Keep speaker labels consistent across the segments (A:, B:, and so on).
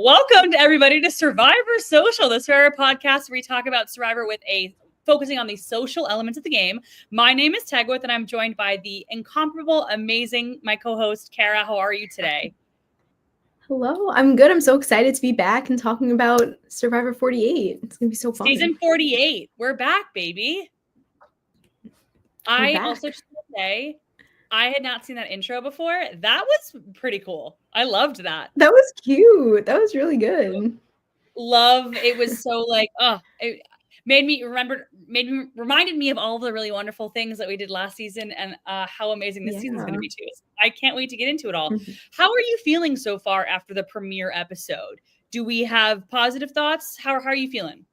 A: Welcome to everybody to Survivor Social, the Survivor podcast where we talk about Survivor with focusing on the social elements of the game. My name is Tegwyth, and I'm joined by the incomparable, amazing, my co-host, Cara. How are you today?
B: Hello, I'm good. I'm so excited to be back and talking about Survivor 48. It's going to be so fun.
A: Season 48. We're back, baby. Also just want to say, I had not seen that intro before. That was pretty cool. I loved that.
B: That was cute. That was really good.
A: It was so it reminded me of all the really wonderful things that we did last season and how amazing this season is going to be too. I can't wait to get into it all. Mm-hmm. How are you feeling so far after the premiere episode? Do we have positive thoughts? How are you feeling?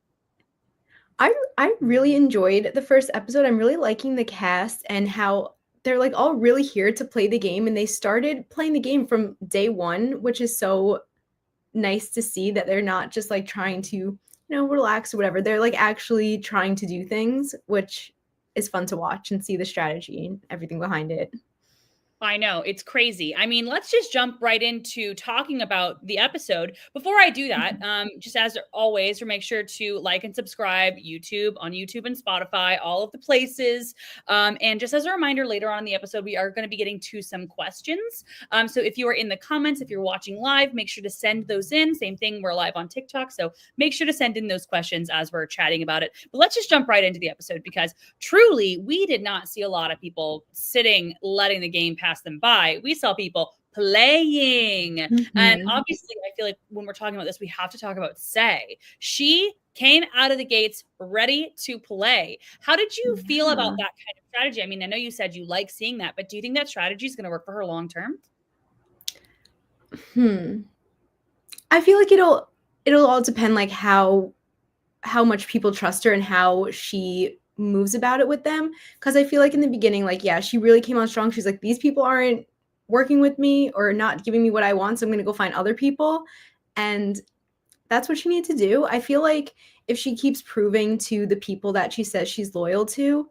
B: I really enjoyed the first episode. I'm really liking the cast and how they're like all really here to play the game, and they started playing the game from day one, which is so nice to see that they're not just like trying to, relax or whatever. They're like actually trying to do things, which is fun to watch and see the strategy and everything behind it.
A: I know, it's crazy. I mean, let's just jump right into talking about the episode. Before I do that, just as always, make sure to like and subscribe on YouTube and Spotify, all of the places. And just as a reminder, later on in the episode, we are going to be getting to some questions. So if you are in the comments, if you're watching live, make sure to send those in. Same thing, we're live on TikTok. So make sure to send in those questions as we're chatting about it. But let's just jump right into the episode, because truly, we did not see a lot of people letting the game pass them by. We saw people playing. Mm-hmm. And obviously, I feel like when we're talking about this, we have to talk about Say. She came out of the gates ready to play. How did you feel about that kind of strategy? I mean, I know you said you like seeing that, but do you think that strategy is going to work for her long term?
B: I feel like it'll all depend like how much people trust her and how she moves about it with them, because I feel like in the beginning, like, yeah, she really came on strong. She's like, these people aren't working with me or not giving me what I want, so I'm going to go find other people, and that's what she needs to do. I feel like if she keeps proving to the people that she says she's loyal to,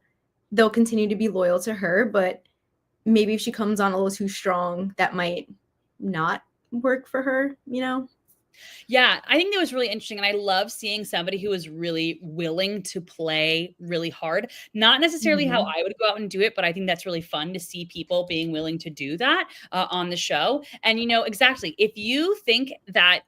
B: they'll continue to be loyal to her. But maybe if she comes on a little too strong, that might not work for her,
A: Yeah, I think that was really interesting. And I love seeing somebody who is really willing to play really hard. Not necessarily how I would go out and do it, but I think that's really fun to see people being willing to do that on the show. And, exactly, if you think that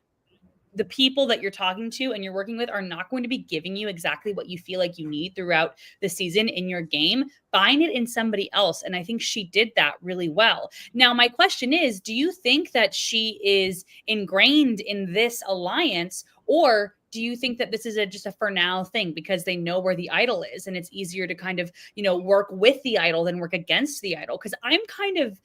A: the people that you're talking to and you're working with are not going to be giving you exactly what you feel like you need throughout the season in your game, find it in somebody else. And I think she did that really well. Now, my question is, do you think that she is ingrained in this alliance, or do you think that this is just a for now thing because they know where the idol is and it's easier to kind of, work with the idol than work against the idol? Because I'm kind of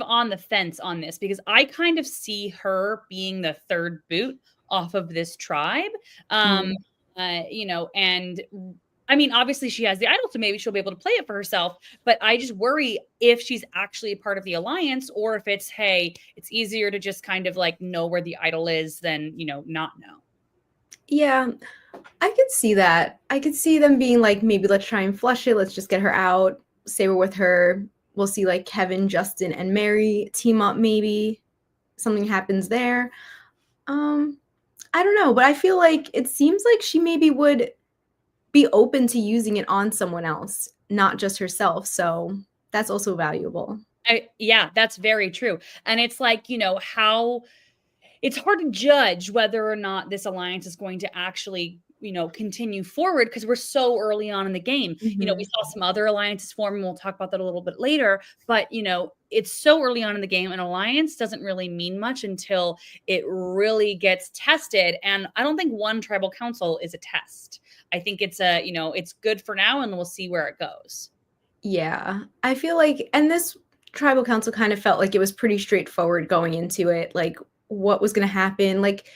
A: on the fence on this, because I kind of see her being the third boot off of this tribe. And I mean, obviously she has the idol, so maybe she'll be able to play it for herself. But I just worry if she's actually a part of the alliance, or if it's, hey, it's easier to just kind of like know where the idol is than, not know.
B: Yeah, I could see that. I could see them being like, maybe let's try and flush it. Let's just get her out, say we're with her. We'll see like Kevin, Justin, and Mary team up. Maybe something happens there. I don't know, but I feel like it seems like she maybe would be open to using it on someone else, not just herself. So that's also valuable.
A: Yeah, that's very true. And it's like, how it's hard to judge whether or not this alliance is going to actually continue forward, because we're so early on in the game. We saw some other alliances form, and we'll talk about that a little bit later, but it's so early on in the game. An alliance doesn't really mean much until it really gets tested. And I don't think one tribal council is a test. I think it's it's good for now, and we'll see where it goes.
B: Yeah, I feel like, and this tribal council kind of felt like it was pretty straightforward going into it, like what was going to happen. Like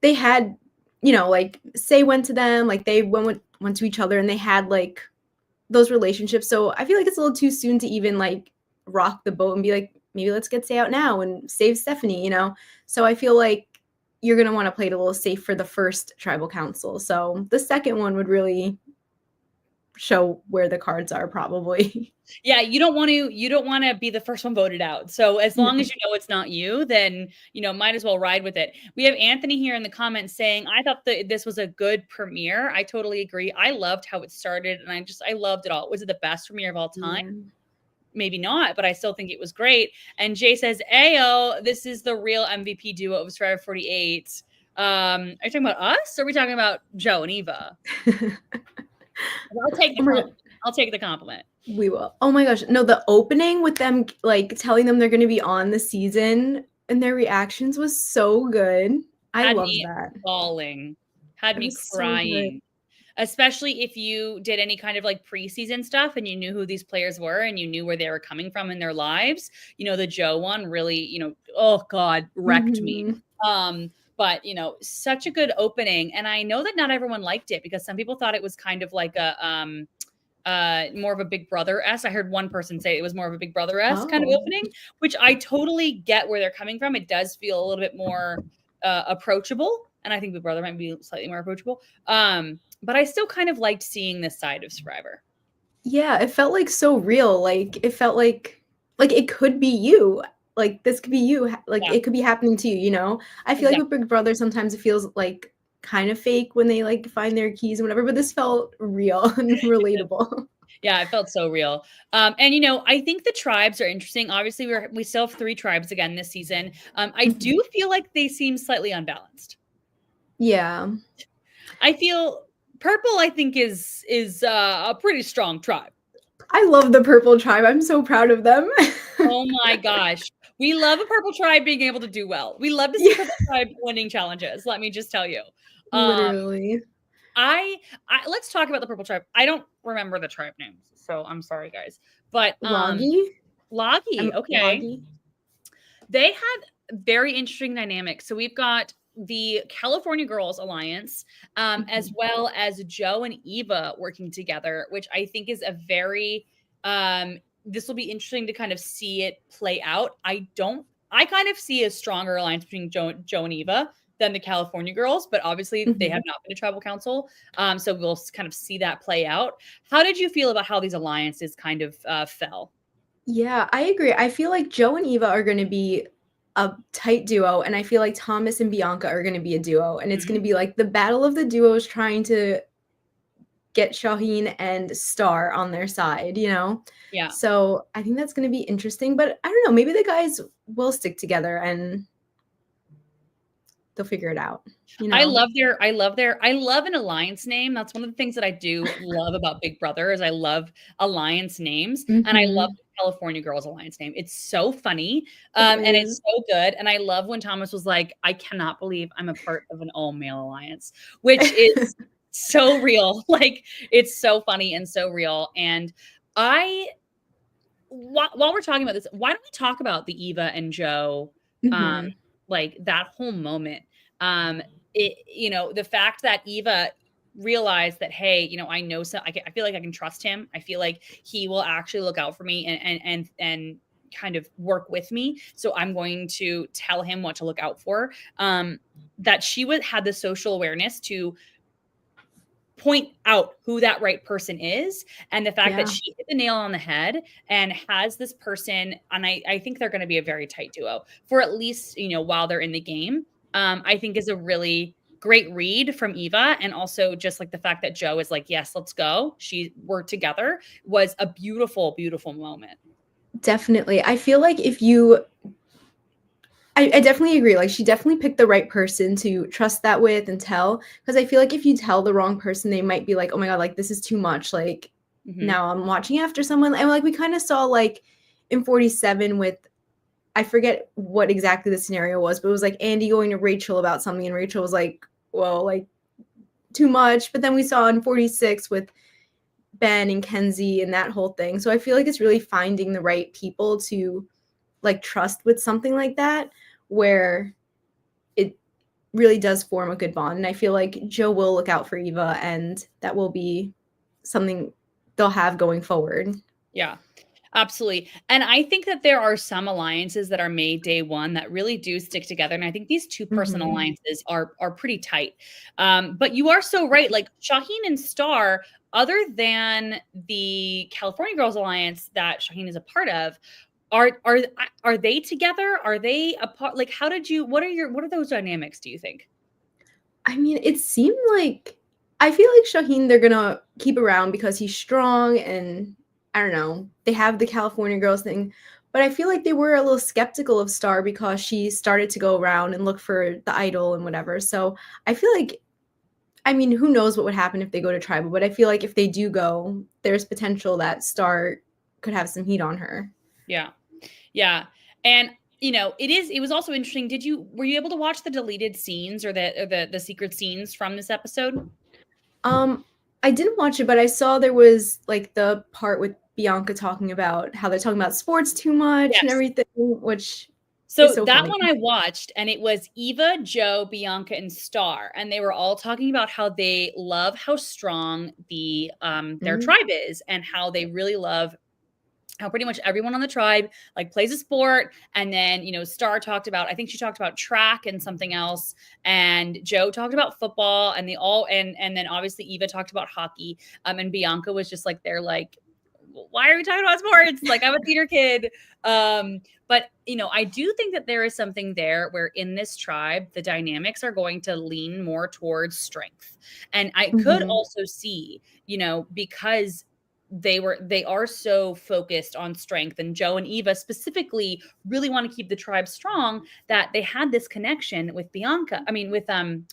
B: they had, like Say went to them, like they went to each other, and they had like those relationships. So I feel like it's a little too soon to even like rock the boat and be like, maybe let's get Say out now and save Stephanie, So I feel like you're going to want to play it a little safe for the first tribal council. So the second one would really show where the cards are probably.
A: Yeah, you don't want to be the first one voted out. So as long as you know it's not you, then might as well ride with it. We have Anthony here in the comments saying, I thought that this was a good premiere. I totally agree. I loved how it started, and I loved it all. Was it the best premiere of all time?
B: Yeah.
A: Maybe not, but I still think it was great. And Jay says, Ayo, this is the real MVP duo of Survivor 48. Are you talking about us, or are we talking about Joe and Eva? I'll take the compliment.
B: We will. Oh my gosh. No, the opening with them like telling them they're going to be on the season and their reactions was so good. I love that.
A: Bawling. Had me crying. Especially if you did any kind of like preseason stuff and you knew who these players were and you knew where they were coming from in their lives. The Joe one really, oh God, wrecked me. But such a good opening. And I know that not everyone liked it because some people thought it was kind of like a more of a Big Brother-esque. I heard one person say it was more of a Big Brother-esque kind of opening, which I totally get where they're coming from. It does feel a little bit more approachable. And I think Big Brother might be slightly more approachable. But I still kind of liked seeing this side of Survivor.
B: Yeah, it felt like so real. Like it felt like it could be you. Like this could be you. Like it could be happening to you, I feel like with Big Brother sometimes it feels like kind of fake when they like find their keys and whatever, but this felt real and relatable.
A: Yeah, it felt so real. And I think the tribes are interesting. Obviously, we still have 3 tribes again this season. I do feel like they seem slightly unbalanced.
B: Yeah.
A: I feel purple, I think, is a pretty strong tribe.
B: I love the purple tribe. I'm so proud of them.
A: Oh my gosh. We love a purple tribe being able to do well. We love to see purple tribe winning challenges. Let me just tell you.
B: Literally.
A: Let's talk about the purple tribe. I don't remember the tribe names, so I'm sorry, guys. But
B: Loggy,
A: okay.
B: Loggy.
A: They had very interesting dynamics. So we've got the California Girls Alliance, as well as Joe and Eva working together, which I think is a very this will be interesting to kind of see it play out. I kind of see a stronger alliance between Joe and Eva than the California Girls, but obviously they have not been to tribal council. So we'll kind of see that play out. How did you feel about how these alliances kind of fell?
B: Yeah, I agree. I feel like Joe and Eva are going to be a tight duo, and I feel like Thomas and Bianca are going to be a duo, and it's going to be like the battle of the duos trying to get Shaheen and Star on their side,
A: Yeah.
B: So I think that's going to be interesting, but I don't know, maybe the guys will stick together and they'll figure it out.
A: I love an alliance name. That's one of the things that I do love about Big Brother is I love alliance names, and I love the California Girls Alliance name. It's so funny, and it's so good. And I love when Thomas was like, "I cannot believe I'm a part of an all-male alliance," which is so real. Like it's so funny and so real. And while we're talking about this, why don't we talk about the Eva and Joe, like that whole moment? The fact that Eva realized that, hey, I know I feel like I can trust him. I feel like he will actually look out for me and kind of work with me. So I'm going to tell him what to look out for. That she had the social awareness to point out who that right person is, and the fact that she hit the nail on the head and has this person, and I think they're going to be a very tight duo for at least while they're in the game. I think is a really great read from Eva, and also just like the fact that Joe is like, yes, let's go. We're together was a beautiful, beautiful moment.
B: Definitely. I feel like I definitely agree. Like she definitely picked the right person to trust that with and tell. Because I feel like if you tell the wrong person, they might be like, oh my God, like this is too much. Like now I'm watching after someone. And like we kind of saw like in 47 with, I forget what exactly the scenario was, but it was like Andy going to Rachel about something. And Rachel was like, well, like too much. But then we saw in 46 with Ben and Kenzie and that whole thing. So I feel like it's really finding the right people to like trust with something like that, where it really does form a good bond. And I feel like Joe will look out for Eva, and that will be something they'll have going forward.
A: Yeah. Absolutely. And I think that there are some alliances that are made day one that really do stick together. And I think these two-person alliances are pretty tight. But you are so right. Like Shaheen and Star, other than the California Girls Alliance that Shaheen is a part of, are they together? Are they apart? Like, what are those dynamics, do you think?
B: I mean, it seemed like I feel like Shaheen they're gonna keep around because he's strong and I don't know, they have the California girls thing. But I feel like they were a little skeptical of Star because she started to go around and look for the idol and whatever. So I feel like I mean, who knows what would happen if they go to tribal, but I feel like if they do go, there's potential that Star could have some heat on her.
A: Yeah. Yeah. And it was also interesting. Were you able to watch the deleted scenes or the secret scenes from this episode?
B: I didn't watch it, but I saw there was like the part with Bianca talking about how they're talking about sports too much and
A: Yes.
B: everything, which
A: So
B: is so
A: that
B: funny.
A: one I watched, and it was Eva, Joe, Bianca, and Star, and they were all talking about how they love how strong their
B: Mhm.
A: tribe is, and how they really love how pretty much everyone on the tribe like plays a sport. And then Star talked about, I think she talked about track and something else, and Joe talked about football, and and then obviously Eva talked about hockey, and Bianca was just like, they're like, why are we talking about sports? Like, I'm a theater kid. But I do think that there is something there where in this tribe the dynamics are going to lean more towards strength. And I could
B: Mhm.
A: also see, because they are so focused on strength, and Joe and Eva specifically really want to keep the tribe strong, that they had this connection with with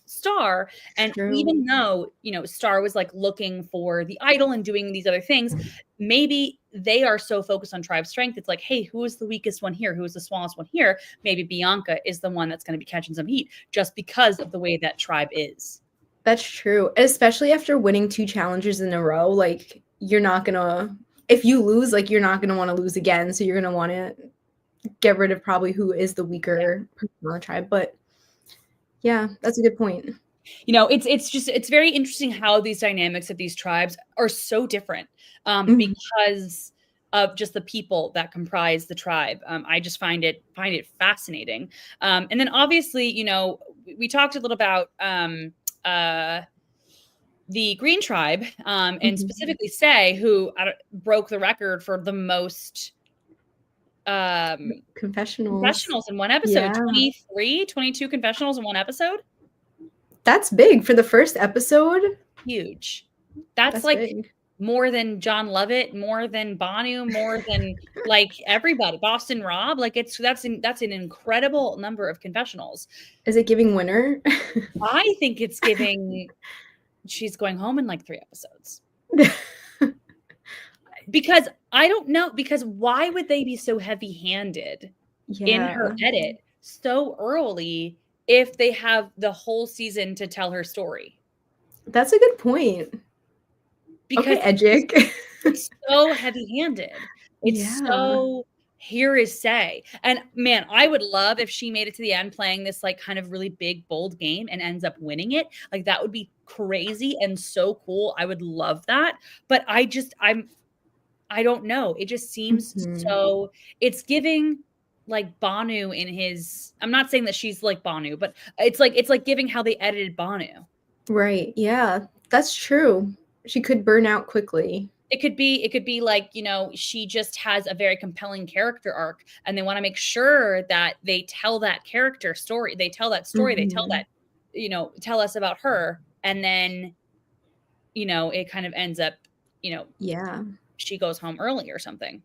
A: Star. And
B: True.
A: even though Star was like looking for the idol and doing these other things, maybe they are so focused on tribe strength, it's like, hey, who is the weakest one here, who is the smallest one here? Maybe Bianca is the one that's going to be catching some heat just because of the way that tribe is.
B: That's true, especially after winning 2 challenges in a row, like, you're not gonna if you lose, like, you're not gonna wanna lose again, so you're gonna wanna get rid of probably who is the weaker person on the tribe, but yeah, that's a good point.
A: It's very interesting how these dynamics of these tribes are so different,
B: Mhm.
A: because of just the people that comprise the tribe. I just find it fascinating. And then obviously, we talked a little about the Green Tribe, and
B: Mhm.
A: specifically Say, who broke the record for the most
B: Confessionals.
A: confessionals in one episode.
B: Yeah.
A: 23, 22 confessionals in one episode.
B: That's big for the first episode.
A: Huge. That's
B: That's
A: like
B: big.
A: more than John Lovett, more than Banu, more than like everybody. Boston Rob, like that's an incredible number of confessionals.
B: Is it giving winner?
A: I think it's giving she's going home in like 3 episodes. Because I don't know, because why would they be so heavy-handed in her
B: Yeah.
A: edit so early if they have the whole season to tell her story?
B: That's a good point. Okay,
A: Because
B: Edgic.
A: it's so heavy-handed. It's
B: Yeah.
A: so, "Here is Say." And, man, I would love if she made it to the end playing this, like, kind of really big, bold game and ends up winning it. Like, that would be crazy and so cool. I would love that. But I don't know. It just seems
B: Mhm.
A: so it's giving, like, Banu in his I'm not saying that she's like Banu, but it's like giving how they edited Banu.
B: Right, yeah, that's true. She could burn out quickly.
A: It could be like, she just has a very compelling character arc, and they wanna make sure that they tell that character story. They tell that story, they tell
B: Mhm.
A: that, tell us about her, and then, it kind of ends up, you know,
B: Yeah.
A: she goes home early or something.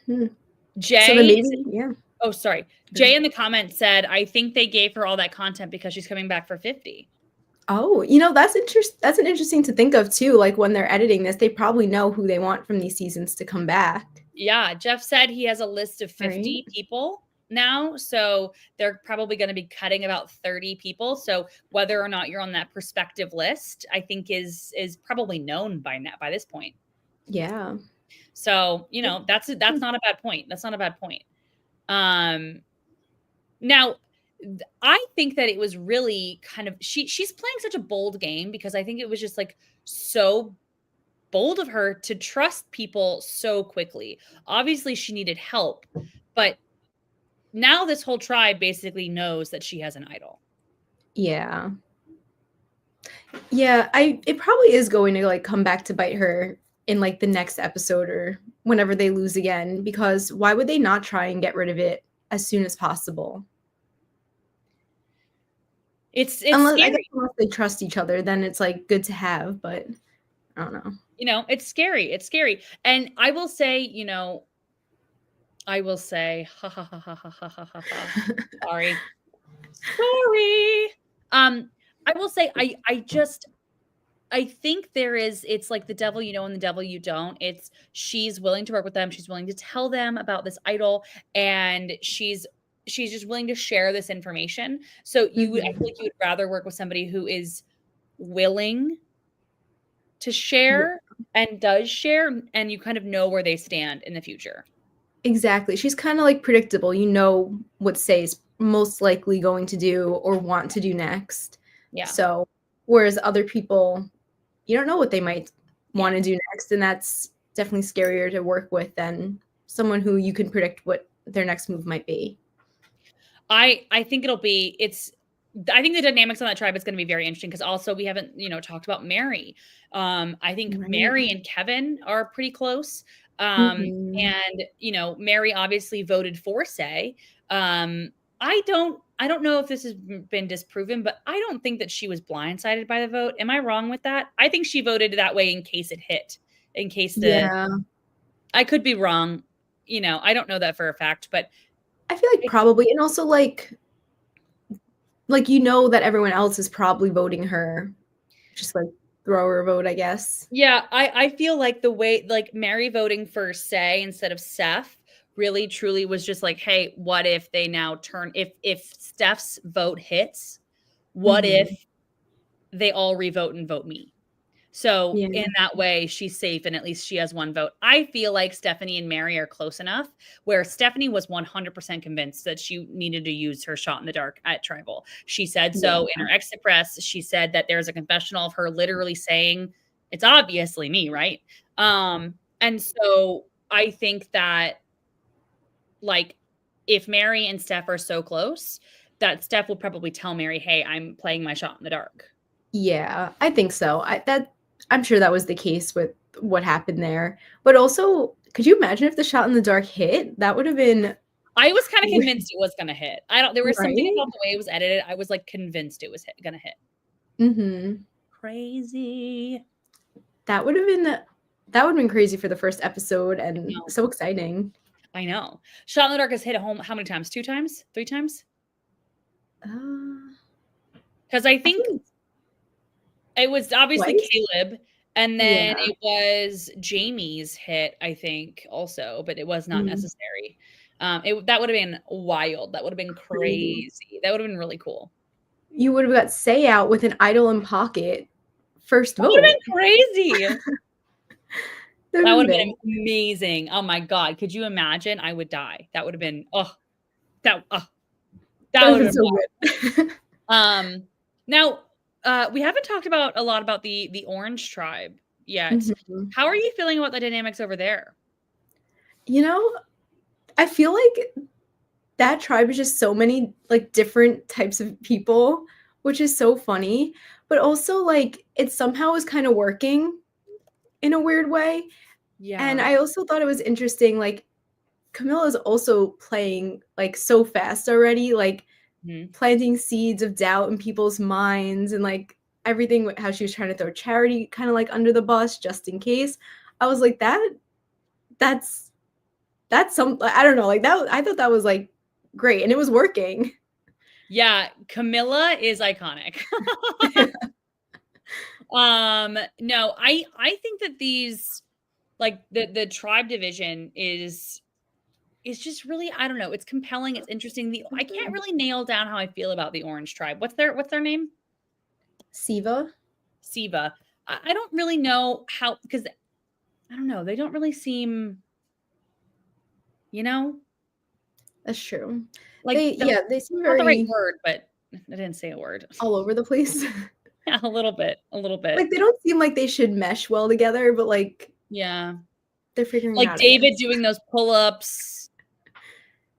B: Hmm. So then
A: Jay
B: maybe yeah.
A: Oh, sorry.
B: Sure.
A: Jay in the comments said, "I think they gave her all that content because she's coming back for 50."
B: Oh, that's an interesting to think of too, like, when they're editing this, they probably know who they want from these seasons to come back,
A: Yeah, Jeff said he has a list of
B: right?
A: 50 people now, so they're probably gonna be cutting about 30 people, so whether or not you're on that prospective list, I think is probably known by this point.
B: Yeah.
A: So,
B: Hmm.
A: that's not a bad point. That's not a bad point. Um, Now, I think that it was really kind of she's playing such a bold game because I think it was just like so bold of her to trust people so quickly. Obviously, she needed help, but now this whole tribe basically knows that she has an idol.
B: Yeah. Yeah, it probably is going to like come back to bite her in like the next episode or whenever they lose again, because why would they not try and get rid of it as soon as possible?
A: It's
B: Unless I guess
A: scary.
B: unless they trust each other, then it's like good to have, but I don't know.
A: You know, it's scary. It's scary. And I will say, ha ha ha ha ha ha ha ha ha. Sorry. Sorry. I will say I think it's like the devil you know and the devil you don't. It's she's willing to work with them. She's willing to tell them about this idol, and she's just willing to share this information. So I feel
B: Mhm.
A: like you would rather work with somebody who is willing to
B: Yeah,
A: share and does share, and you kind of know where they stand in the future.
B: exactly. She's kind of like predictable. You know what Say is most likely going to do or want to do next.
A: Yeah.
B: So, whereas other people, you don't know what they might want
A: Yeah.
B: to do next, and that's definitely scarier to work with than someone who you can predict what their next move might be.
A: I think I think the dynamics on that tribe is going to be very interesting because also we haven't, talked about Mary. I think
B: Right.
A: Mary and Kevin are pretty close.
B: Mhm.
A: And Mary obviously voted for Say. I don't know if this has been disproven, but I don't think that she was blindsided by the vote. Am I wrong with that? I think she voted that way in case it hit, in case
B: Yeah.
A: I could be wrong. I don't know that for a fact, but
B: I feel like probably, and also like you know that everyone else is probably voting her, just like throw her a vote, I guess.
A: yeah, I feel like the way like Mary voting for Say instead of Seth really truly was just like, hey, what if they now turn if Steph's vote hits, what if
B: Mhm.
A: they all revote and vote me? So
B: Yeah.
A: in that way, she's safe and at least she has one vote. I feel like Stephanie and Mary are close enough where Stephanie was 100% convinced that she needed to use her shot in the dark at Tribal. She said so in
B: Yeah.
A: her exit press. She said that there's a confessional of her literally saying, it's obviously me, right? And so I think that like if Mary and Steph are so close, that Steph will probably tell Mary, hey, I'm playing my shot in the dark.
B: Yeah, I think so. I'm sure that was the case with what happened there. But also, could you imagine if the shot in the dark hit? That would have been
A: I was kind of convinced it was gonna hit. I don't there was something
B: right?
A: about the way it was edited, I was, like, convinced it was gonna hit.
B: Mhm.
A: Crazy.
B: That would have been that would have been crazy for the first episode
A: I
B: and
A: know,
B: so exciting.
A: I know. Shot in the Dark has hit home how many times? 2 times? 3 times?
B: Uh,
A: Because I
B: I
A: think
B: think
A: it was obviously
B: twice?
A: Caleb, and then
B: Yeah.
A: it was Jamie's hit, I think, also, but it was not
B: Mm,
A: necessary. That would've been wild, that would've been
B: crazy.
A: crazy, that would've been really cool.
B: You would have got Say out with an idol in pocket, first
A: That would've
B: vote.
A: been crazy!
B: That would
A: That
B: have
A: would
B: been
A: have
B: big.
A: been amazing. Oh my god, could you imagine? I would die. That would have been that oh,
B: That
A: that
B: would
A: would
B: have
A: have
B: been
A: been
B: so
A: wild.
B: good.
A: Now, we haven't talked about a lot about the Orange Tribe yet.
B: Mhm.
A: How are you feeling about the dynamics over there?
B: You know, I feel like that tribe is just so many, like, different types of people, which is so funny, but also, like, it somehow is kinda working in a weird way, and
A: Yeah.
B: I also thought it was interesting, like, Camilla's also playing, like, so fast already, like,
A: Mhm.
B: planting seeds of doubt in people's minds and, like, everything with how she was trying to throw Charity kinda, like, under the bus just in case. I was like, that's that's some I don't know, like, that I thought that was, like, great, and it was working.
A: Yeah, Camilla is iconic. No, I think that these like the tribe division is just really I don't know, it's compelling, it's interesting. I can't
B: Mhm.
A: really nail down how I feel about the Orange Tribe. What's their name?
B: Siva?
A: Siva. I don't really know how because I don't know, they don't really seem, you know,
B: That's true.
A: like
B: They seem
A: not the right
B: very
A: word, but I didn't say a word.
B: all over the place.
A: Yeah, a little bit.
B: Like, they don't seem like they should mesh well together, but, like,
A: Yeah.
B: they're figuring it
A: Like
B: out, I
A: David
B: guess.
A: doing those pull-ups,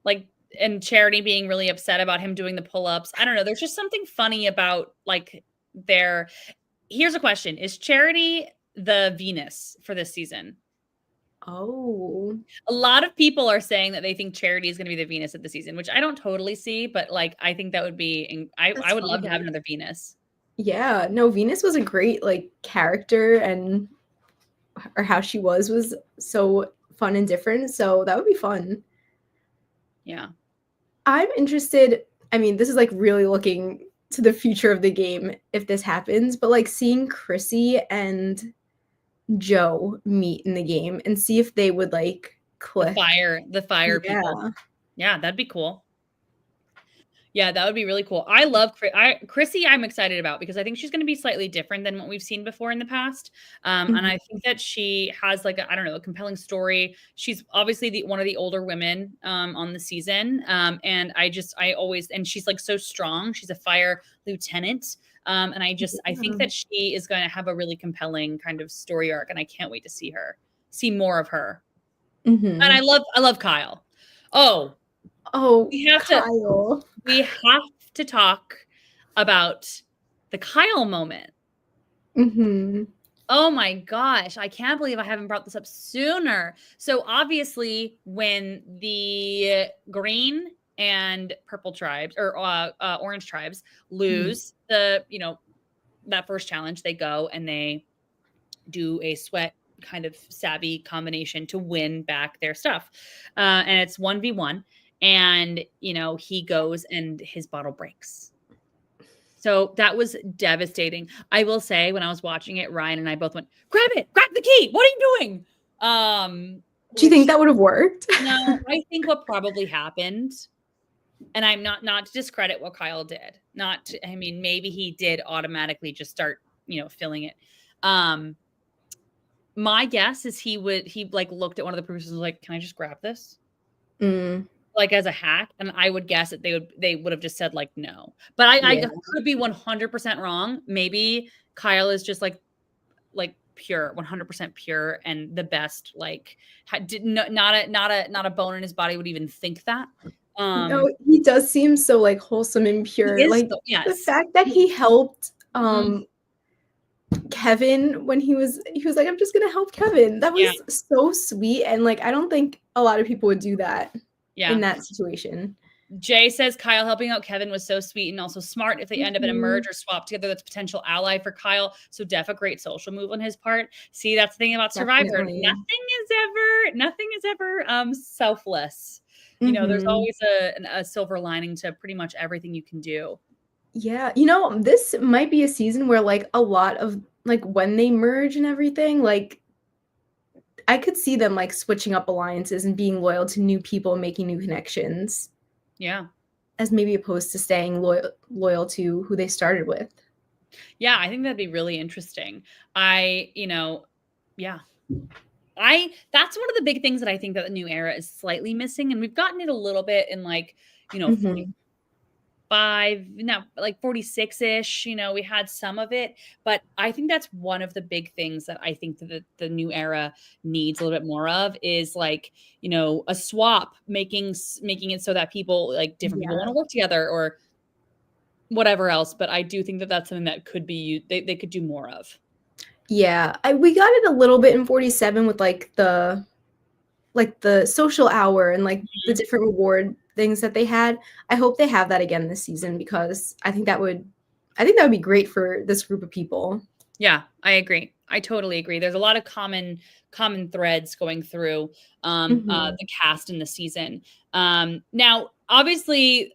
A: like, and Charity being really upset about him doing the pull-ups. I don't know. There's just something funny about like their. Here's a question: is Charity the Venus for this season?
B: Oh,
A: A lot of people are saying that they think Charity is going to be the Venus of the season, which I don't totally see, but like I think that would be. I
B: that's
A: would love to have
B: fun.
A: another Venus.
B: Yeah, no, Venus was a great, like, character, and or how she was so fun and different, so that would be fun.
A: Yeah.
B: I'm interested. I mean, this is like really looking to the future of the game if this happens, but like seeing Chrissy and Joe meet in the game and see if they would like click.
A: The fire people.
B: Yeah.
A: Yeah, that'd be cool. Yeah, that would be really cool. I love Chrissy. I'm excited about because I think she's going to be slightly different than what we've seen before in the past. And I think that she has like I don't know, a compelling story. She's obviously one of the older women on the season, and and she's like so strong. She's a fire lieutenant, and I think that she is going to have a really compelling kind of story arc, and I can't wait to see more of her. And I love Kyle. Oh, we have
B: Kyle.
A: to talk about the Kyle moment. Oh my gosh, I can't believe I haven't brought this up sooner. So obviously when the green and purple tribes or orange tribes lose that first challenge, they go and they do a sweat kind of savvy combination to win back their stuff. And it's 1v1. And, he goes and his bottle breaks. So that was devastating. I will say when I was watching it, Ryan and I both went, grab the key. What are you doing?
B: Do you think that would have worked?
A: No, I think what probably happened, and I'm not to discredit what Kyle did. Maybe he did automatically just start, filling it. My guess is he like looked at one of the producers and was like, can I just grab this? Like as a hack, and I would guess that they would have just said like no, but I could be 100% wrong. Maybe Kyle is just like pure, 100% pure, and the best. Like not a bone in his body would even think that.
B: No, he does seem so like wholesome and pure. Like the fact that he helped Kevin when he was like, I'm just gonna help Kevin. That was so sweet, and like I don't think a lot of people would do that. In that situation.
A: Jay says Kyle helping out Kevin was so sweet and also smart. If they end up in a merge or swap together, that's a potential ally for Kyle. So a great social move on his part. See, that's the thing about Survivor.
B: Definitely.
A: Nothing is ever selfless. There's always a silver lining to pretty much everything you can do.
B: Yeah, this might be a season where like a lot of like when they merge and everything, like I could see them like switching up alliances and being loyal to new people and making new connections.
A: Yeah.
B: As maybe opposed to staying loyal to who they started with.
A: Yeah, I think that'd be really interesting. That's one of the big things that I think that the new era is slightly missing. And we've gotten it a little bit in like, 46-ish, we had some of it, but I think that's one of the big things that I think that the new era needs a little bit more of is like, a swap, making it so that people like different people want to work together or whatever else. But I do think that that's something that could be, they could do more of.
B: Yeah, we got it a little bit in 47 with like the social hour and like the different reward things that they had. I hope they have that again this season because I think that would be great for this group of people.
A: Yeah, I agree. I totally agree. There's a lot of common threads going through the cast in the season. Now, obviously,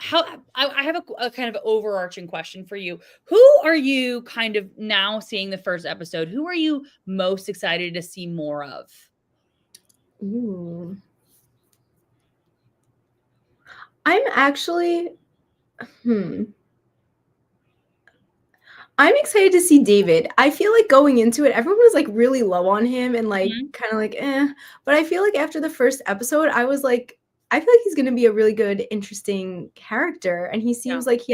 A: I have a kind of overarching question for you. Who are you kind of now seeing the first episode? Who are you most excited to see more of?
B: Ooh. I'm actually, I'm excited to see David. I feel like going into it, everyone was like really low on him and like kind of like, but I feel like after the first episode, I was like, I feel like he's going to be a really good, interesting character. And he seems like he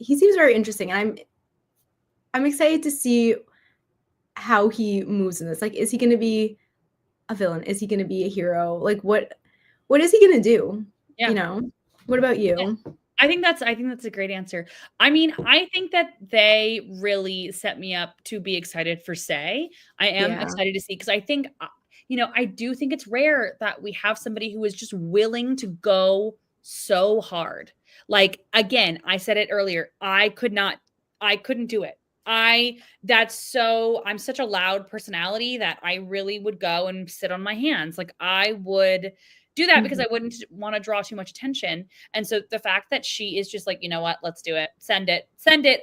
B: he seems very interesting, and I'm excited to see how he moves in this. Like, is he going to be a villain? Is he going to be a hero? Like, what is he going to do?
A: Yeah.
B: You know? What about you?
A: I think that's a great answer. I mean, I think that they really set me up to be excited for Say. I am excited to see, because I think, I do think it's rare that we have somebody who is just willing to go so hard. Like, again, I said it earlier, I couldn't do it. I'm such a loud personality that I really would go and sit on my hands. Like, I would do that because I wouldn't want to draw too much attention. And so the fact that she is just like, you know what, let's do it, send it,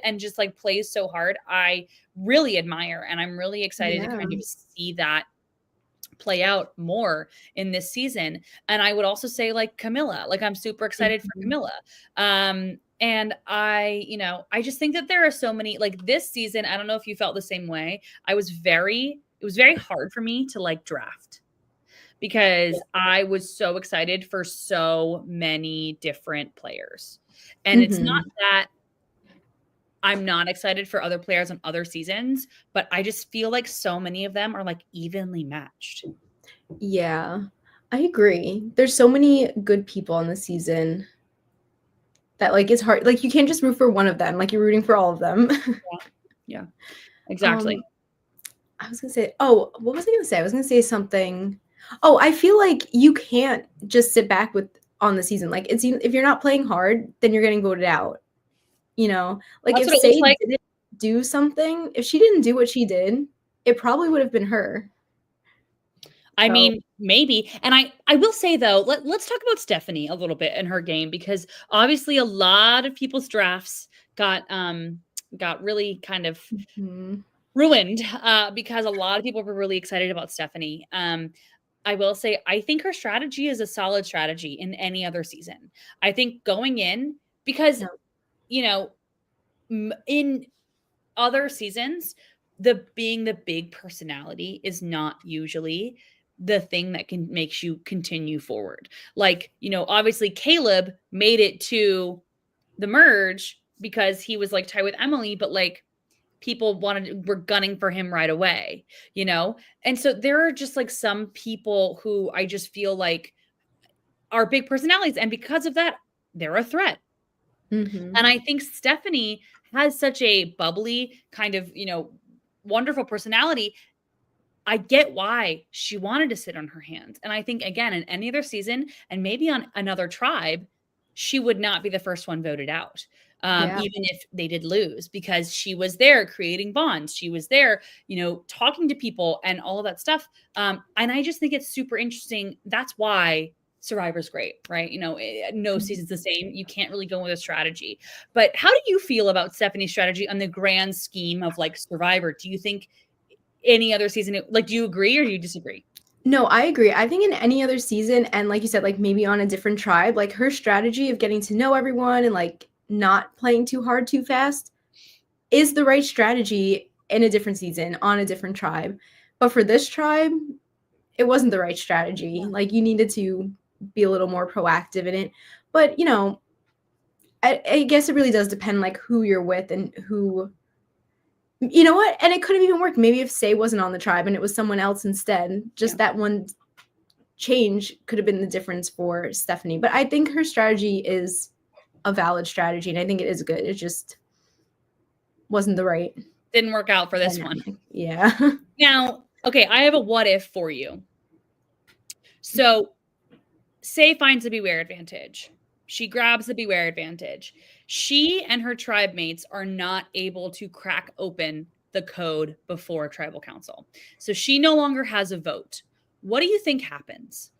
A: and just like plays so hard, I really admire. And I'm really excited to kind of see that play out more in this season. And I would also say, like, Camilla, like, I'm super excited for Camilla. And I just think that there are so many, like, this season, I don't know if you felt the same way. It was very hard for me to like draft, because I was so excited for so many different players. And it's not that I'm not excited for other players on other seasons, but I just feel like so many of them are like evenly matched.
B: Yeah, I agree. There's so many good people on the season that, like, it's hard. Like, you can't just root for one of them. Like, you're rooting for all of them.
A: Yeah, exactly.
B: I was gonna say, what was I gonna say? I was gonna say something. Oh, I feel like you can't just sit back on the season. Like, if you're not playing hard, then you're getting voted out. You know, like,
A: That's
B: if
A: what it looks
B: Say
A: like.
B: didn't do something, if she didn't do what she did, it probably would have been her.
A: I mean, maybe. And I will say, though, let's talk about Stephanie a little bit in her game, because obviously a lot of people's drafts got really kind of ruined because a lot of people were really excited about Stephanie. I will say, I think her strategy is a solid strategy in any other season. I think going in, because, in other seasons, being the big personality is not usually the thing that makes you continue forward. Like, obviously Caleb made it to the merge because he was like tied with Emily, but like, people were gunning for him right away, And so there are just like some people who I just feel like are big personalities, and because of that, they're a threat. And I think Stephanie has such a bubbly kind of, wonderful personality. I get why she wanted to sit on her hands. And I think, again, in any other season and maybe on another tribe, she would not be the first one voted out. Even if they did lose, because she was there creating bonds. She was there, talking to people and all of that stuff. And I just think it's super interesting. That's why Survivor's great, right? No season's the same. You can't really go with a strategy. But how do you feel about Stephanie's strategy on the grand scheme of like Survivor? Do you think any other season, like, do you agree or do you disagree?
B: No, I agree. I think in any other season, and like you said, like maybe on a different tribe, like her strategy of getting to know everyone and like not playing too hard too fast is the right strategy in a different season on a different tribe. But for this tribe, it wasn't the right strategy. Like, you needed to be a little more proactive in it. But, I guess it really does depend like who you're with and who, you know what? And it could have even worked. Maybe if Say wasn't on the tribe and it was someone else instead, just that one change could have been the difference for Stephanie. But I think her strategy is a valid strategy, and I think it is good. It just wasn't the right.
A: Didn't work out for this one.
B: Yeah.
A: Now, okay, I have a what if for you. So, Say finds the beware advantage. She grabs the beware advantage. She and her tribe mates are not able to crack open the code before tribal council. So she no longer has a vote. What do you think happens?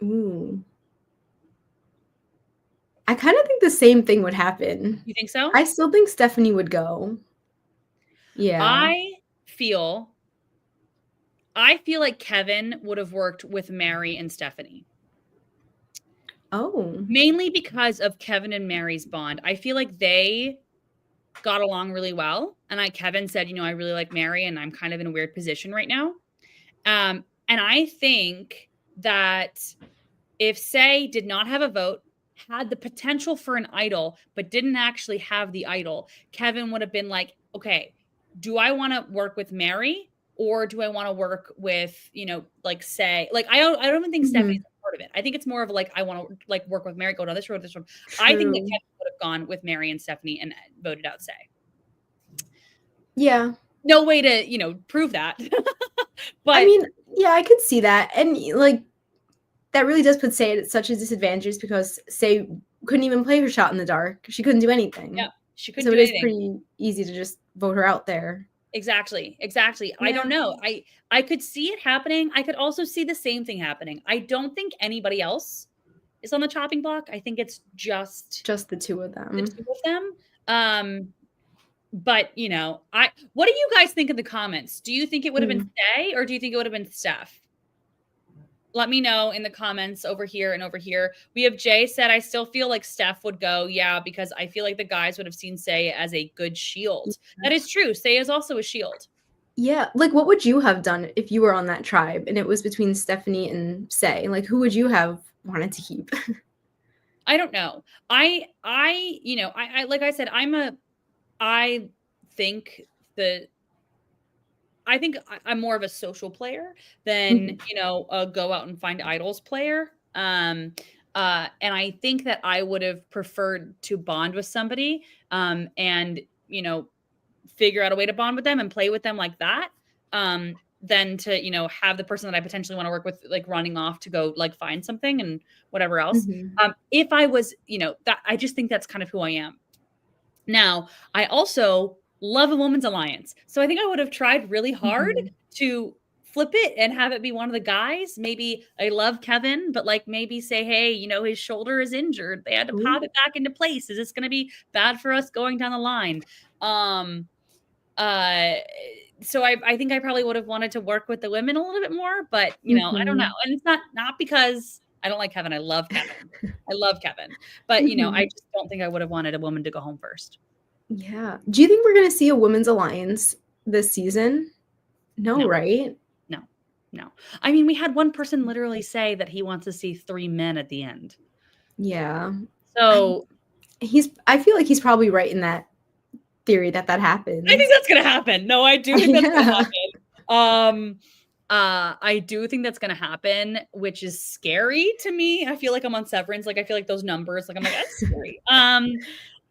B: Ooh. I kind of think the same thing would happen.
A: You think so?
B: I still think Stephanie would go. Yeah.
A: I feel like Kevin would have worked with Mary and Stephanie.
B: Oh.
A: Mainly because of Kevin and Mary's bond. I feel like they got along really well. And Kevin said, I really like Mary and I'm kind of in a weird position right now. And I think that if Say did not have a vote had the potential for an idol, but didn't actually have the idol, Kevin would have been like, okay, do I want to work with Mary or do I want to work with, like say, like I don't even think Stephanie's
B: Mhm.
A: a part of it. I think it's more of like I want to like work with Mary, go down this road, this road. I think that
B: True.
A: Kevin would have gone with Mary and Stephanie and voted out Say.
B: Yeah.
A: No way to, prove that.
B: I
A: But
B: mean, yeah, I could see that. And like that really does put Say at such a disadvantage because Say couldn't even play her shot in the dark. She couldn't do anything.
A: yeah, she couldn't
B: So
A: do
B: it is
A: anything.
B: pretty easy to just vote her out there.
A: Exactly. I don't
B: Yeah.
A: know. I could see it happening. I could also see the same thing happening. I don't think anybody else is on the chopping block. I think it's just
B: Just the two of
A: the
B: them.
A: two of them. But what do you guys think in the comments? Do you think it would have been
B: Mm.
A: Say or do you think it would have been Steph? Let me know in the comments over here and over here. We have Jay said, I still feel like Steph would go. Yeah, because I feel like the guys would have seen Say as a good shield. That is true. Say is also a shield.
B: Yeah, like what would you have done if you were on that tribe and it was between Stephanie and Say? Like who would you have wanted to keep?
A: I don't know. I like I said, I think that I'm more of a social player than,
B: Mhm.
A: a go out and find idols player. And I think that I would have preferred to bond with somebody, and, figure out a way to bond with them and play with them like that, than to, have the person that I potentially want to work with, like running off to go like find something and whatever else.
B: Mhm.
A: If I was, that I just think that's kind of who I am. Now, I also love a woman's alliance. So I think I would have tried really hard
B: Mhm.
A: to flip it and have it be one of the guys. Maybe I love Kevin, but like maybe say, hey, his shoulder is injured. They had to pop
B: Ooh.
A: it back into place. Is this going to be bad for us going down the line? Um, uh, so I think I probably would have wanted to work with the women a little bit more, but I don't know.
B: Mhm.
A: And it's not because I don't like Kevin. I love Kevin. I love Kevin. But I
B: Mhm.
A: just don't think I would have wanted a woman to go home first.
B: Yeah. Do you think we're gonna see a women's alliance this season? No,
A: No,
B: right?
A: no, no. I mean, we had one person literally say that he wants to see 3 men at the end.
B: Yeah. I
A: So
B: I feel like he's probably right in that theory that
A: I think
B: happens.
A: that's gonna happen. No, I do think that's gonna
B: Yeah.
A: happen. I do think that's gonna happen, which is scary to me. I feel like I'm on Severance. Like I feel like those numbers, like I'm like, that's scary.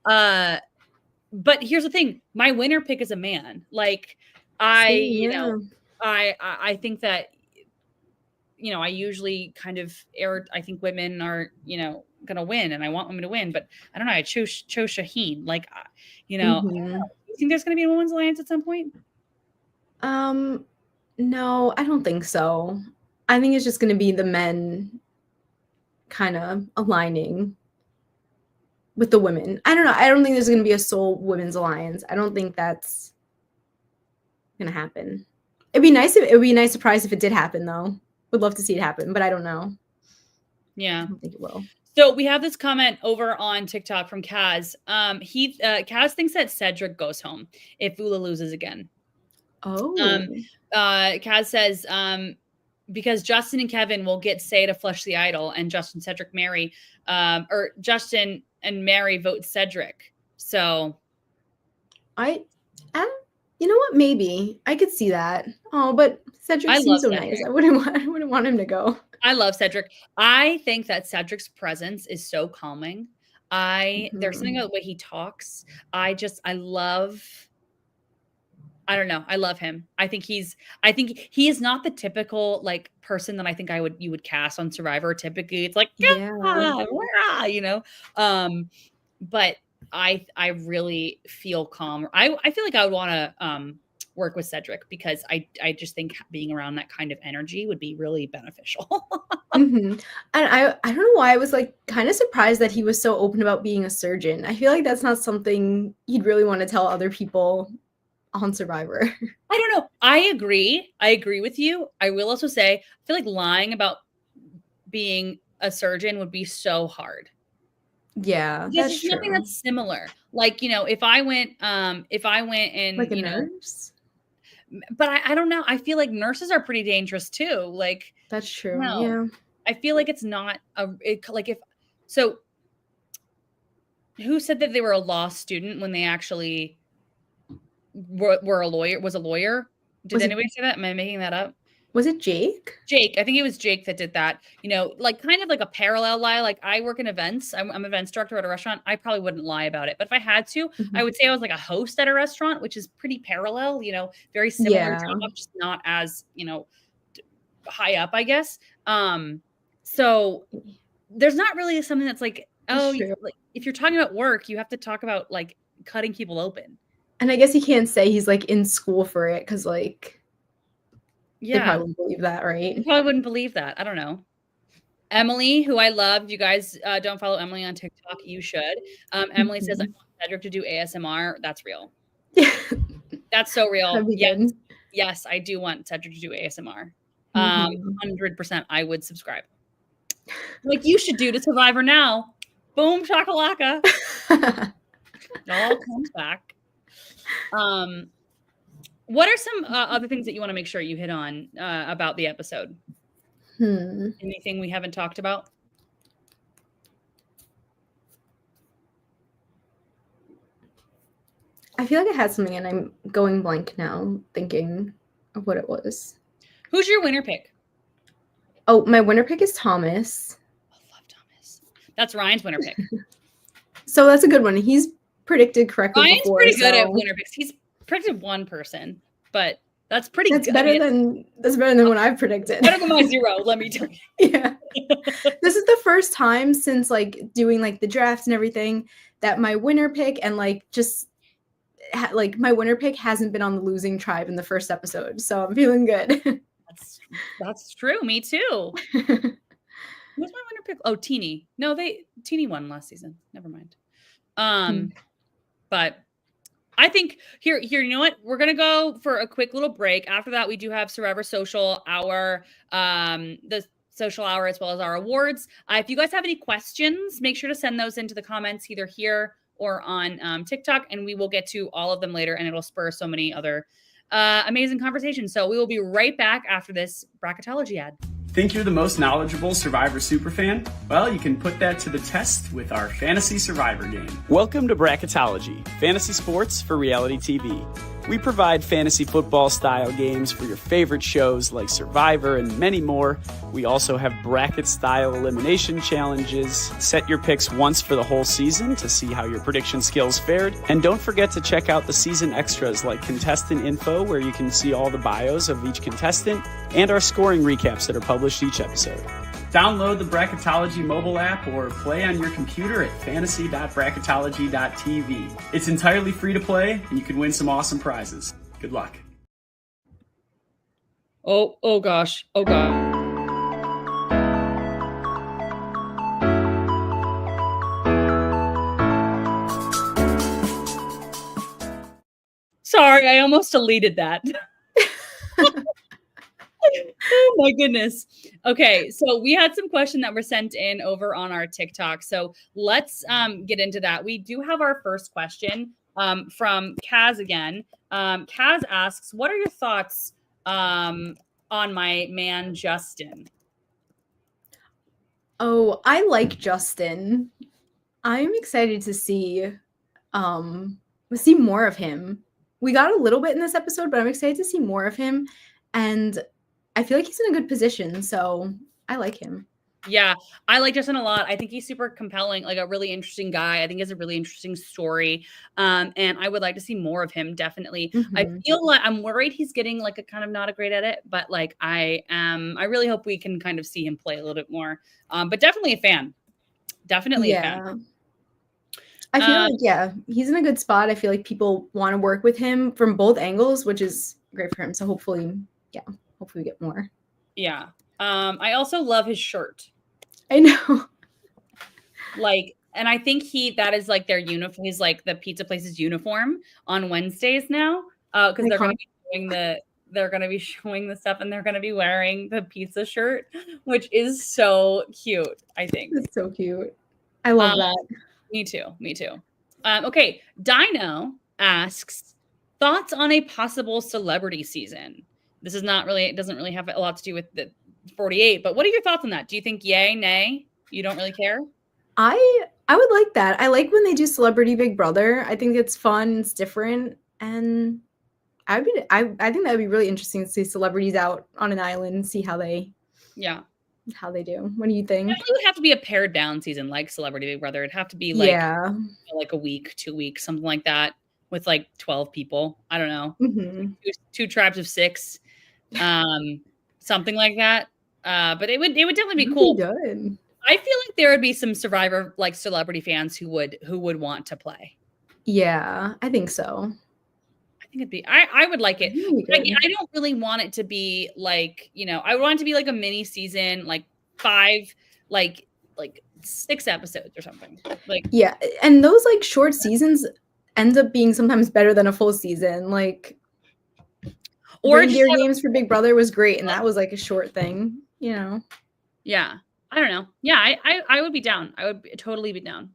A: Uh, but here's the thing: my winner pick is a man. Like I,
B: Same, yeah.
A: I think that I usually kind of air. I think women are gonna win, and I want women to win. But I don't know. I chose Shaheen. Like I don't know.
B: Mhm.
A: You think there's gonna be a women's alliance at some point?
B: Um, no, I don't think so. I think it's just gonna be the men kinda aligning with the women. I don't know. I don't think there's gonna be a sole women's alliance. I don't think that's gonna happen. It would be a nice surprise if it did happen though. Would love to see it happen, but I don't know. I
A: Yeah.
B: don't think it will.
A: So we have this comment over on TikTok from Kaz. Kaz thinks that Cedric goes home if Ula loses again.
B: Oh.
A: Um, Kaz says, because Justin and Kevin will get Say to flush the idol, and Justin, Cedric, Mary, or Justin and Mary vote Cedric. So
B: I I you know what? Maybe. I could see that. Oh, but Cedric
A: I
B: seems
A: love
B: so nice.
A: Cedric.
B: I wouldn't want him to go.
A: I love Cedric. I think that Cedric's presence is so calming. There's something
B: Mhm.
A: about the way he talks. I love I don't know. I love him. I think he is not the typical like person that I think you would cast on Survivor. Typically, it's like,
B: Yeah.
A: "Yeah, wah," Um, but I really feel calm. I feel like I would want to work with Cedric because I just think being around that kind of energy would be really beneficial.
B: Mhm. And I don't know why I was, like, kinda surprised that he was so open about being a surgeon. I feel like that's not something you'd really wanna tell other people on Survivor.
A: I don't know. I agree. I agree with you. I will also say, I feel like lying about being a surgeon would be so hard.
B: Yeah,
A: Because
B: that's
A: there's nothing
B: true.
A: that's similar. Like, if I went and,
B: Like a nurse?
A: but I don't know. I feel like nurses are pretty dangerous too. Like,
B: That's true,
A: no,
B: yeah.
A: I feel like it's not like if so. Who said that they were a law student when they actually were a lawyer? Was a lawyer? Did anybody say that? Am I making that up?
B: Was it Jake?
A: Jake. I think it was Jake that did that. You know, like kind of like a parallel lie. Like I work in events. I'm events director at a restaurant. I probably wouldn't lie about it. But if I had to, I would say I was like a host at a restaurant, which is pretty parallel, you know, very similar job, just not as, you know, high up, I guess. So there's not really something that's like, oh, like if you're talking about work, you have to talk about like cutting people open.
B: And I guess he can't say he's like in school for it because like they probably wouldn't believe that, right?
A: They probably wouldn't believe that. I don't know. Emily, who I love, if you guys don't follow Emily on TikTok, you should. Emily says, I want Cedric to do ASMR. That's real. That's so real.
B: That'd be
A: yes.
B: good.
A: Yes, I do want Cedric to do ASMR. 100% I would subscribe. Like you should do to Survivor now. Boom, shakalaka. It all comes back. What are some other things that you want to make sure you hit on about the episode? Anything we haven't talked about?
B: I feel like I had something and I'm going blank now, thinking of what it was.
A: Who's your winner pick?
B: Oh, my winner pick is Thomas.
A: I love Thomas. That's Ryan's winner pick.
B: So that's a good one. He's predicted correctly
A: Ryan's
B: before.
A: Pretty good at winner picks. He's predicted one person, but that's pretty good.
B: That's better than what I've predicted.
A: Better than my 0, let me tell you.
B: Yeah. This is the first time since like doing like the draft and everything that my winner pick and like just like my winner pick hasn't been on the losing tribe in the first episode. So I'm feeling good.
A: That's true. Me too. Who's my winner pick? Oh, Teeny. No, Teeny won last season. Never mind. But I think here, you know what? We're gonna go for a quick little break. After that, we do have Survivor Social Hour, the social hour, as well as our awards. If you guys have any questions, make sure to send those into the comments either here or on TikTok, and we will get to all of them later, and it'll spur so many other amazing conversations. So we will be right back after this Bracketology ad.
C: Think you're the most knowledgeable Survivor superfan? Well, you can put that to the test with our Fantasy Survivor game. Welcome to Bracketology, fantasy sports for reality TV. We provide fantasy football style games for your favorite shows like Survivor and many more. We also have bracket style elimination challenges. Set your picks once for the whole season to see how your prediction skills fared. And don't forget to check out the season extras like contestant info, where you can see all the bios of each contestant, and our scoring recaps that are published each episode. Download the Bracketology mobile app or play on your computer at fantasy.bracketology.tv. It's entirely free to play, and you can win some awesome prizes. Good luck.
A: Oh gosh. Oh god. Sorry, I almost deleted that. Oh my goodness. Okay, so we had some questions that were sent in over on our TikTok. So let's get into that. We do have our first question from Kaz again. Kaz asks, what are your thoughts on my man Justin?
B: Oh, I like Justin. I'm excited to see more of him. We got a little bit in this episode, but I'm excited to see more of him. And I feel like he's in a good position, so I like him.
A: Yeah, I like Justin a lot. I think he's super compelling, like a really interesting guy. I think he has a really interesting story. And I would like to see more of him, definitely. I feel like I'm worried he's getting like a kind of not a great edit, but like I really hope we can kind of see him play a little bit more. But definitely a fan. Definitely a fan.
B: I feel like, he's in a good spot. I feel like people want to work with him from both angles, which is great for him. So hopefully we get more.
A: Yeah. I also love his shirt.
B: I know.
A: Like, and I think that is like their uniform. He's like the pizza place's uniform on Wednesdays now. Because they're going to be showing the stuff, and they're going to be wearing the pizza shirt, which is so cute, I think.
B: It's so cute. I love that.
A: Me too. Okay. Dino asks, thoughts on a possible celebrity season? This is it doesn't really have a lot to do with the 48, but what are your thoughts on that? Do you think yay, nay? You don't really care?
B: I I would like that. I like when they do Celebrity Big Brother. I think it's fun, it's different, and I think that would be really interesting to see celebrities out on an island and see how they do. What do you think?
A: It would have to be a pared down season like Celebrity Big Brother. It'd have to be like a week, 2 weeks, something like that, with like 12 people. I don't know.
B: Mm-hmm.
A: Two tribes of 6. Something like that. But it would definitely be cool.
B: Good.
A: I feel like there would be some Survivor like celebrity fans who would want to play.
B: Yeah, I think so.
A: I think it'd be I would like it. I don't really want it to be like, I want it to be like a mini season, like 5 like 6 episodes or something. Like,
B: yeah, and those like short seasons end up being sometimes better than a full season. Like, or Reindeer Games for Big Brother was great, and that was like a short thing, Yeah,
A: I don't know. Yeah, I would be down. I would totally be down.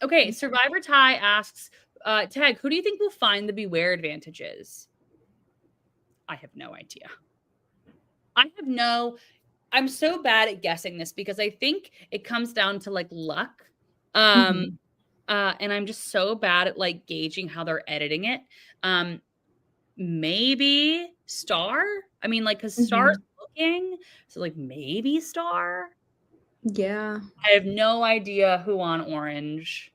A: Okay, Survivor Ty asks, Tag, who do you think will find the Beware advantages? I have no idea. I'm so bad at guessing this because I think it comes down to like luck. And I'm just so bad at like gauging how they're editing it. Maybe Star? I mean, like, because Star's looking, so like maybe Star?
B: Yeah.
A: I have no idea who on Orange.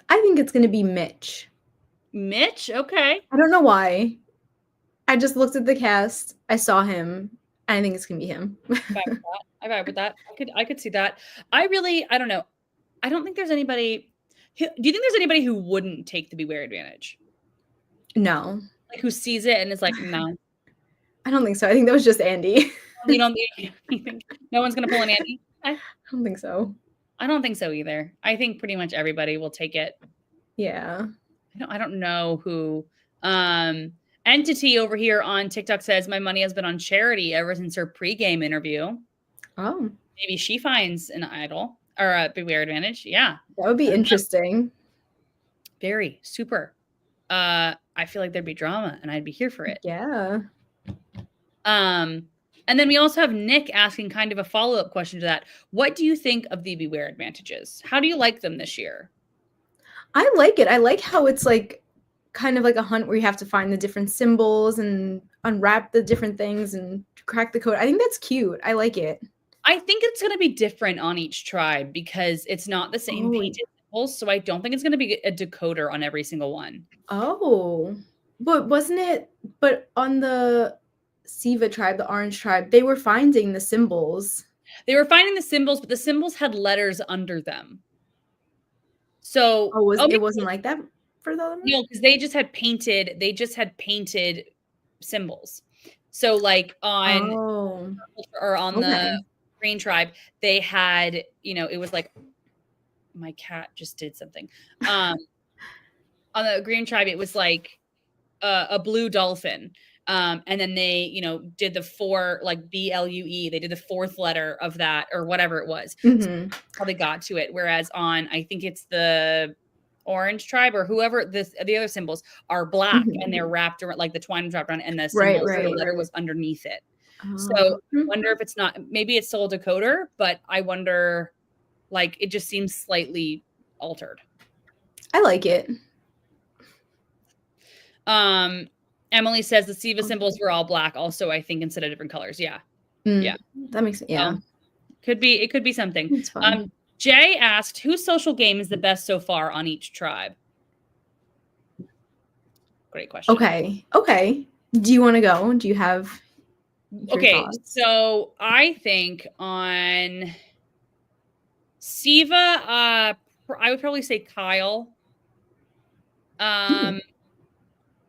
B: I think it's going to be Mitch.
A: Mitch? Okay.
B: I don't know why. I just looked at the cast. I saw him. I think it's going to be him.
A: I vibe with that. I could see that. I don't know. I don't think there's anybody. Do you think there's anybody who wouldn't take the Beware advantage?
B: No.
A: Like who sees it and is like, no.
B: I don't think so. I think that was just Andy.
A: You think no one's going to pull an Andy?
B: I don't think so.
A: I don't think so either. I think pretty much everybody will take it.
B: Yeah.
A: I don't know who. Entity over here on TikTok says my money has been on Charity ever since her pregame interview.
B: Oh.
A: Maybe she finds an idol or a Beware advantage. Yeah.
B: That would be interesting.
A: Very super. I feel like there'd be drama and I'd be here for it.
B: Yeah.
A: And then we also have Nick asking kind of a follow-up question to that. What do you think of the Beware advantages? How do you like them this year?
B: I like it. I like how it's like kind of like a hunt where you have to find the different symbols and unwrap the different things and crack the code. I think that's cute. I like it.
A: I think it's going to be different on each tribe because it's not the same painted symbols. So I don't think it's going to be a decoder on every single one.
B: Oh, but wasn't it? But on the Siva tribe, the orange tribe, they were finding the symbols.
A: They were finding the symbols, but the symbols had letters under them. So
B: it wasn't like that for the other one?
A: No, because they just had painted symbols. So like on the green tribe, they had, it was like my cat just did something. On the green tribe, it was like a blue dolphin. And then they, did the 4, like BLUE. They did the 4th letter of that or whatever it was. So how they got to it. Whereas on, I think it's the orange tribe or whoever the other symbols are black and they're wrapped around, like the twine wrapped around, and the the letter was underneath it. So I wonder if it's not, maybe it's still a decoder, but I wonder, like, it just seems slightly altered.
B: I like it.
A: Emily says the Siva symbols were all black also, I think, instead of different colors. Yeah.
B: Yeah. That makes sense. Yeah.
A: It could be something.
B: It's fun.
A: Jay asked, whose social game is the best so far on each tribe? Great question.
B: Okay. Do you want to go? Do you have your thoughts?
A: So I think on Siva, I would probably say Kyle.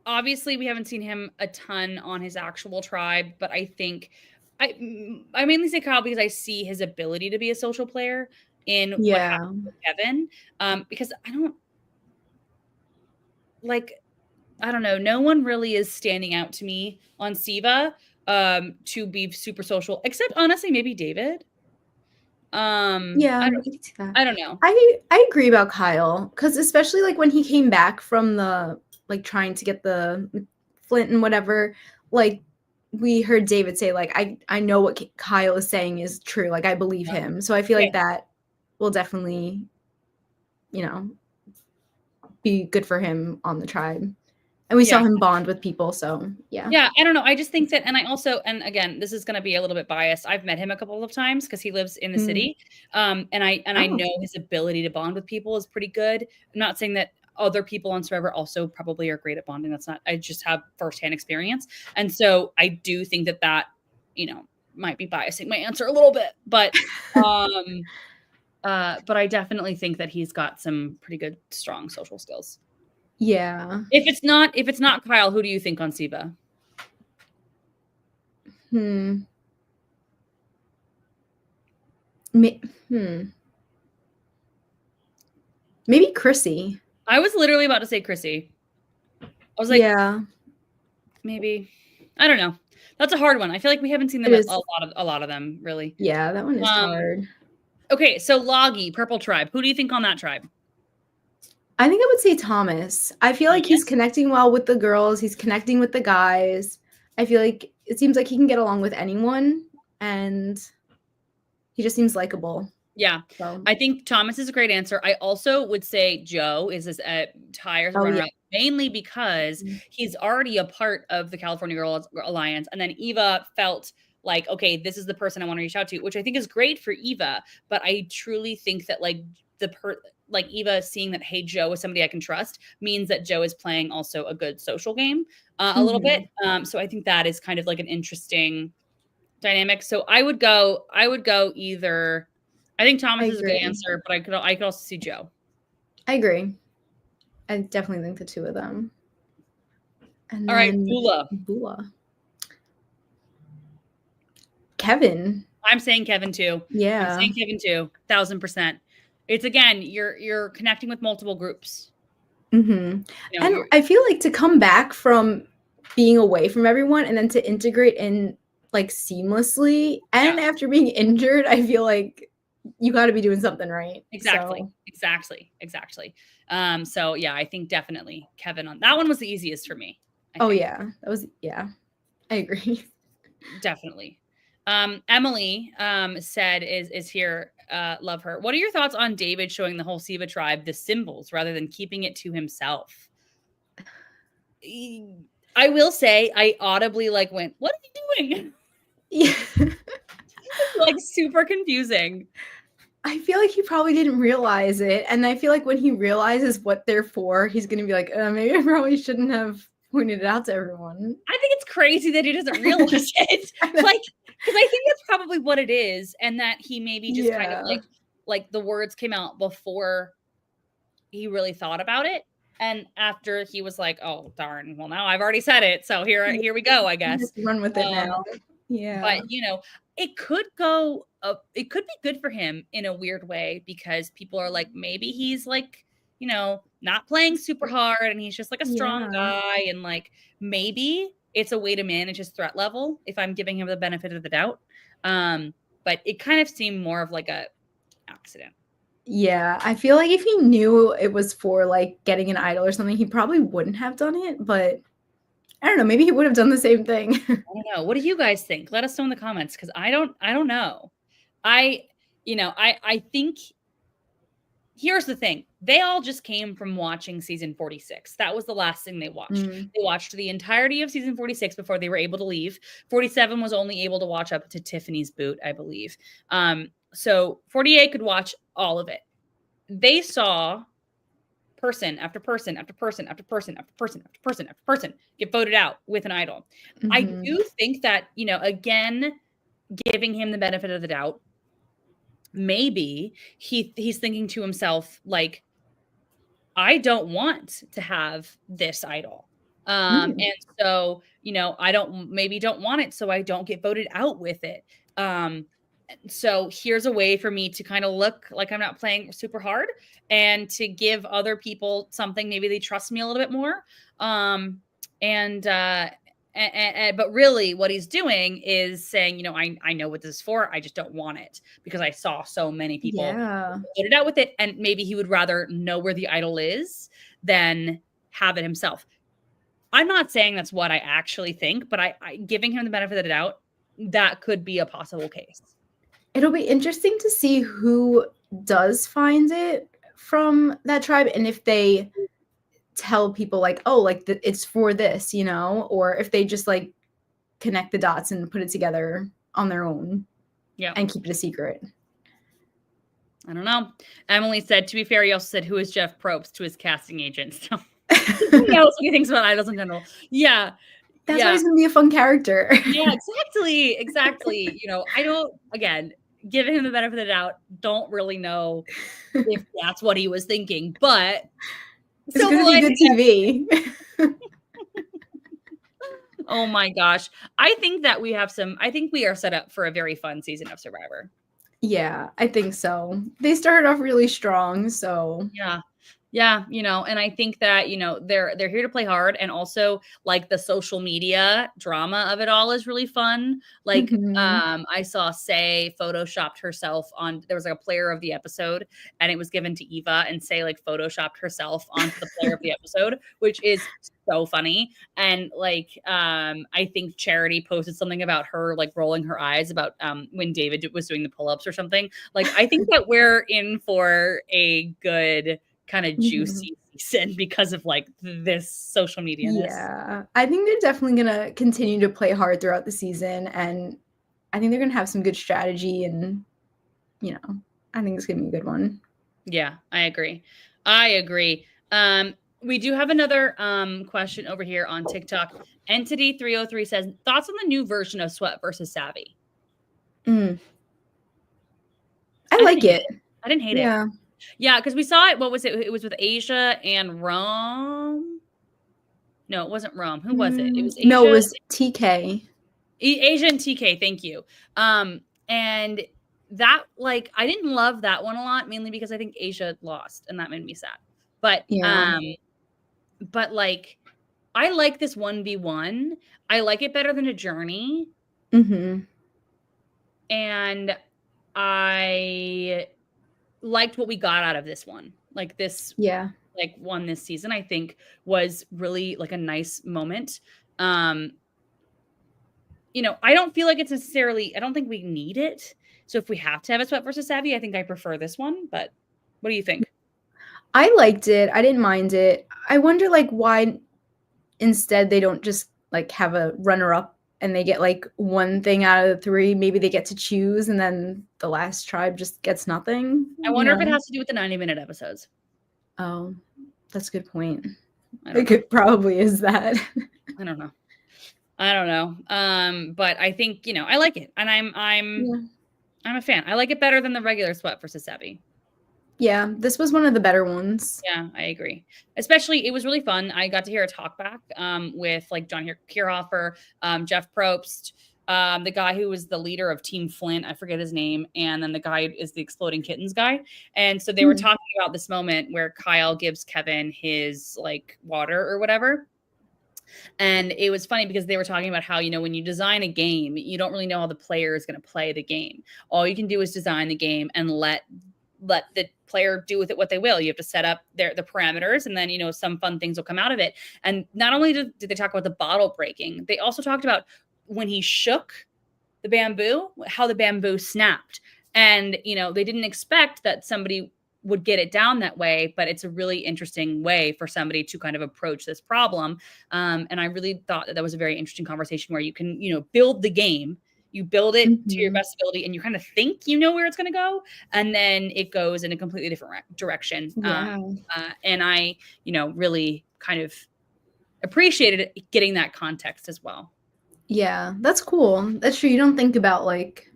A: Obviously, we haven't seen him a ton on his actual tribe, but I think I mainly say Kyle because I see his ability to be a social player in what happened with Kevin. Because I don't know. No one really is standing out to me on Siva to be super social, except honestly, maybe David.
B: I can see that.
A: I don't know.
B: I agree about Kyle because especially like when he came back from the like trying to get the flint and whatever, like we heard David say like I know what Kyle is saying is true, like I believe him, so I feel like that will definitely, be good for him on the tribe. And we saw him bond with people, so yeah.
A: Yeah, I don't know. I just think that, and again, this is going to be a little bit biased. I've met him a couple of times because he lives in the city, and I know his ability to bond with people is pretty good. I'm not saying that other people on Survivor also probably are great at bonding. That's not. I just have firsthand experience, and so I do think that might be biasing my answer a little bit, but but I definitely think that he's got some pretty good, strong social skills.
B: Yeah.
A: If it's not Kyle, who do you think on Siva?
B: Maybe Chrissy.
A: I was literally about to say Chrissy. I was like,
B: yeah,
A: maybe. I don't know. That's a hard one. I feel like we haven't seen them a lot of them, really.
B: Yeah, that one is hard.
A: Okay, so Loggy, Purple Tribe. Who do you think on that tribe?
B: I think I would say Thomas. I feel like he's connecting well with the girls. He's connecting with the guys. I feel like it seems like he can get along with anyone, and he just seems likable.
A: Yeah, so. I think Thomas is a great answer. I also would say Joe is his tires runner-up, mainly because he's already a part of the California Girls Alliance, and then Eva felt like, okay, this is the person I want to reach out to, which I think is great for Eva. But I truly think that Eva seeing that, hey, Joe is somebody I can trust, means that Joe is playing also a good social game a little bit. So I think that is kind of like an interesting dynamic. So I would go either. I think Thomas is a good answer, but I could also see Joe.
B: I agree. I definitely think the two of them. And
A: all right,
B: Bula. Kevin.
A: I'm saying Kevin too.
B: Yeah.
A: I'm saying Kevin too. 1,000%. It's again, you're connecting with multiple groups.
B: And I feel like to come back from being away from everyone and then to integrate in like seamlessly, and after being injured, I feel like you got to be doing something right.
A: Exactly. So yeah, I think definitely Kevin on that one was the easiest for me.
B: That was I agree.
A: Definitely. Emily said is here. Love her. What are your thoughts on David showing the whole Siva tribe the symbols rather than keeping it to himself? I will say I audibly went, what are you doing?
B: Yeah.
A: Super confusing.
B: I feel like he probably didn't realize it. And I feel like when he realizes what they're for, he's going to be like, maybe I probably shouldn't have pointed it out to everyone.
A: I think it's crazy that he doesn't realize it. Because I think that's probably what it is. And that he maybe just kind of like the words came out before he really thought about it. And after he was like, oh, darn, well, now I've already said it. So here we go, I guess.
B: Run with it now. Yeah.
A: But, it could go up. It could be good for him in a weird way because people are like, maybe he's not playing super hard and he's just like a strong guy. And maybe it's a way to manage his threat level if I'm giving him the benefit of the doubt. But it kind of seemed more of like a accident.
B: Yeah, I feel like if he knew it was for getting an idol or something, he probably wouldn't have done it, but I don't know, maybe he would have done the same thing.
A: I don't know. What do you guys think? Let us know in the comments because I don't know. I think here's the thing. They all just came from watching season 46. That was the last thing they watched. They watched the entirety of season 46 before they were able to leave. 47 was only able to watch up to Tiffany's boot, I believe. So 48 could watch all of it. They saw person after person after person after person after person after person after person get voted out with an idol. I do think that, again, giving him the benefit of the doubt, maybe he's thinking to himself, I don't want to have this idol. And so, I don't want it, so I don't get voted out with it. So here's a way for me to kind of look like I'm not playing super hard and to give other people something. Maybe they trust me a little bit more. But really what he's doing is saying, I know what this is for. I just don't want it because I saw so many people get it out with it. And maybe he would rather know where the idol is than have it himself. I'm not saying that's what I actually think, but I giving him the benefit of the doubt, that could be a possible case.
B: It'll be interesting to see who does find it from that tribe, and if they tell people like, oh, like it's for this, you know, or if they just like connect the dots and put it together on their own and keep it a secret.
A: I don't know. Emily said, to be fair, he also said, who is Jeff Probst to his casting agent? So he knows what he thinks about idols in general. Yeah.
B: That's why he's going to be a fun character.
A: Yeah, exactly. You know, I don't, again, giving him the benefit of the doubt, don't really know if that's what he was thinking, but
B: it's going to be good TV.
A: Oh my gosh. I think we are set up for a very fun season of Survivor.
B: Yeah, I think so. They started off really strong, so
A: yeah, you know, and I think that, you know, they're here to play hard, and also like the social media drama of it all is really fun. Like I saw Say photoshopped herself on, there was like a player of the episode, and it was given to Eva, and Say like photoshopped herself onto the player of the episode, which is so funny. And like I think Charity posted something about her like rolling her eyes about when David was doing the pull-ups or something. Like I think that we're in for a good kind of juicy season because of like this social media.
B: Yeah, I think they're definitely gonna continue to play hard throughout the season, and I think they're gonna have some good strategy, and you know, I think it's gonna be a good one.
A: Yeah, I agree. We do have another question over here on TikTok. Entity 303 says, thoughts on the new version of Sweat versus Savvy?
B: I like it.
A: I didn't hate it. Yeah, because we saw it. What was it? It was with Asia and Rome. No, it wasn't Rome. Who was it? It was Asia.
B: No, it was TK.
A: Asia and TK. Thank you. And that, like, I didn't love that one a lot, mainly because I think Asia lost, and that made me sad. But but like, I like this 1v1. I like it better than a journey. And I liked what we got out of this one. Like this, like one this season, I think was really like a nice moment. You know, I don't feel like it's necessarily, I don't think we need it. So if we have to have a Sweat versus Savvy, I think I prefer this one. But what do you think?
B: I liked it. I didn't mind it. I wonder like why instead they don't just like have a runner-up and they get like one thing out of the three. Maybe they get to choose, and then the last tribe just gets nothing.
A: I wonder if it has to do with the 90-minute episodes.
B: Oh, that's a good point. It probably is that.
A: I don't know. But I think, you know, I like it, and I'm a fan. I like it better than the regular Sweat versus Savvy.
B: Yeah, this was one of the better ones.
A: Yeah, I agree. Especially, it was really fun. I got to hear a talk back with like John Kierhofer, Jeff Probst, the guy who was the leader of Team Flint. I forget his name. And then the guy is the Exploding Kittens guy. And so they were talking about this moment where Kyle gives Kevin his like water or whatever. And it was funny because they were talking about how, you know, when you design a game, you don't really know how the player is going to play the game. All you can do is design the game and let the player do with it what they will. You have to set up the parameters, and then, you know, some fun things will come out of it. And not only did they talk about the bottle breaking, they also talked about when he shook the bamboo, how the bamboo snapped. And, you know, they didn't expect that somebody would get it down that way, but it's a really interesting way for somebody to kind of approach this problem. And I really thought that was a very interesting conversation where you can, you know, build the game. You build it to your best ability, and you kind of think you know where it's going to go, and then it goes in a completely different direction. And I, you know, really kind of appreciated getting that context as well.
B: Yeah, that's cool. That's true. You don't think about like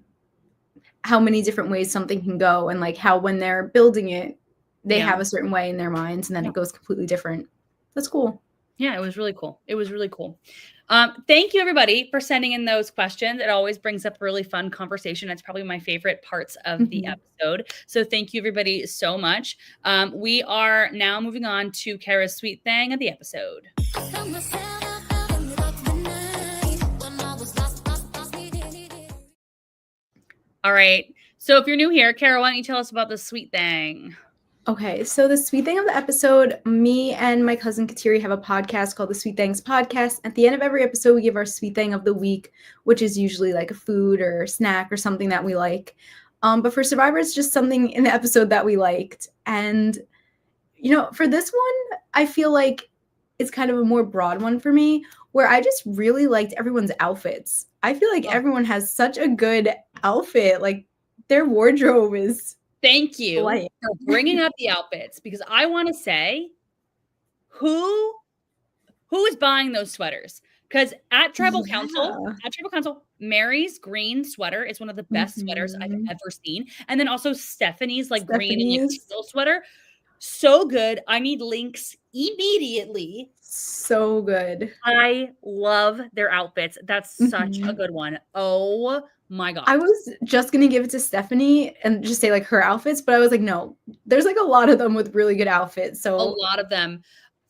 B: how many different ways something can go, and like how when they're building it, they have a certain way in their minds, and then it goes completely different. That's cool.
A: Yeah, it was really cool. Thank you, everybody, for sending in those questions. It always brings up a really fun conversation. It's probably my favorite parts of the episode. So thank you, everybody, so much. We are now moving on to Cara's sweet thing of the episode. All right. So if you're new here, Cara, why don't you tell us about the sweet thing?
B: Okay, so the sweet thing of the episode, me and my cousin Kateri have a podcast called the Sweet Things Podcast. At the end of every episode, we give our sweet thing of the week, which is usually like a food or snack or something that we like. But for Survivor, it's just something in the episode that we liked. And, for this one, I feel like it's kind of a more broad one for me, where I just really liked everyone's outfits. I feel like everyone has such a good outfit. Like, their wardrobe is...
A: Thank you for bringing up the outfits, because I want to say, who is buying those sweaters? Because at Tribal Council, Mary's green sweater is one of the best sweaters I've ever seen. And then also Stephanie's green and teal sweater. So good. I need links immediately.
B: So good.
A: I love their outfits. That's such a good one. Oh my God.
B: I was just going to give it to Stephanie and just say her outfits, but I was like, no, there's a lot of them with really good outfits. So
A: a lot of them.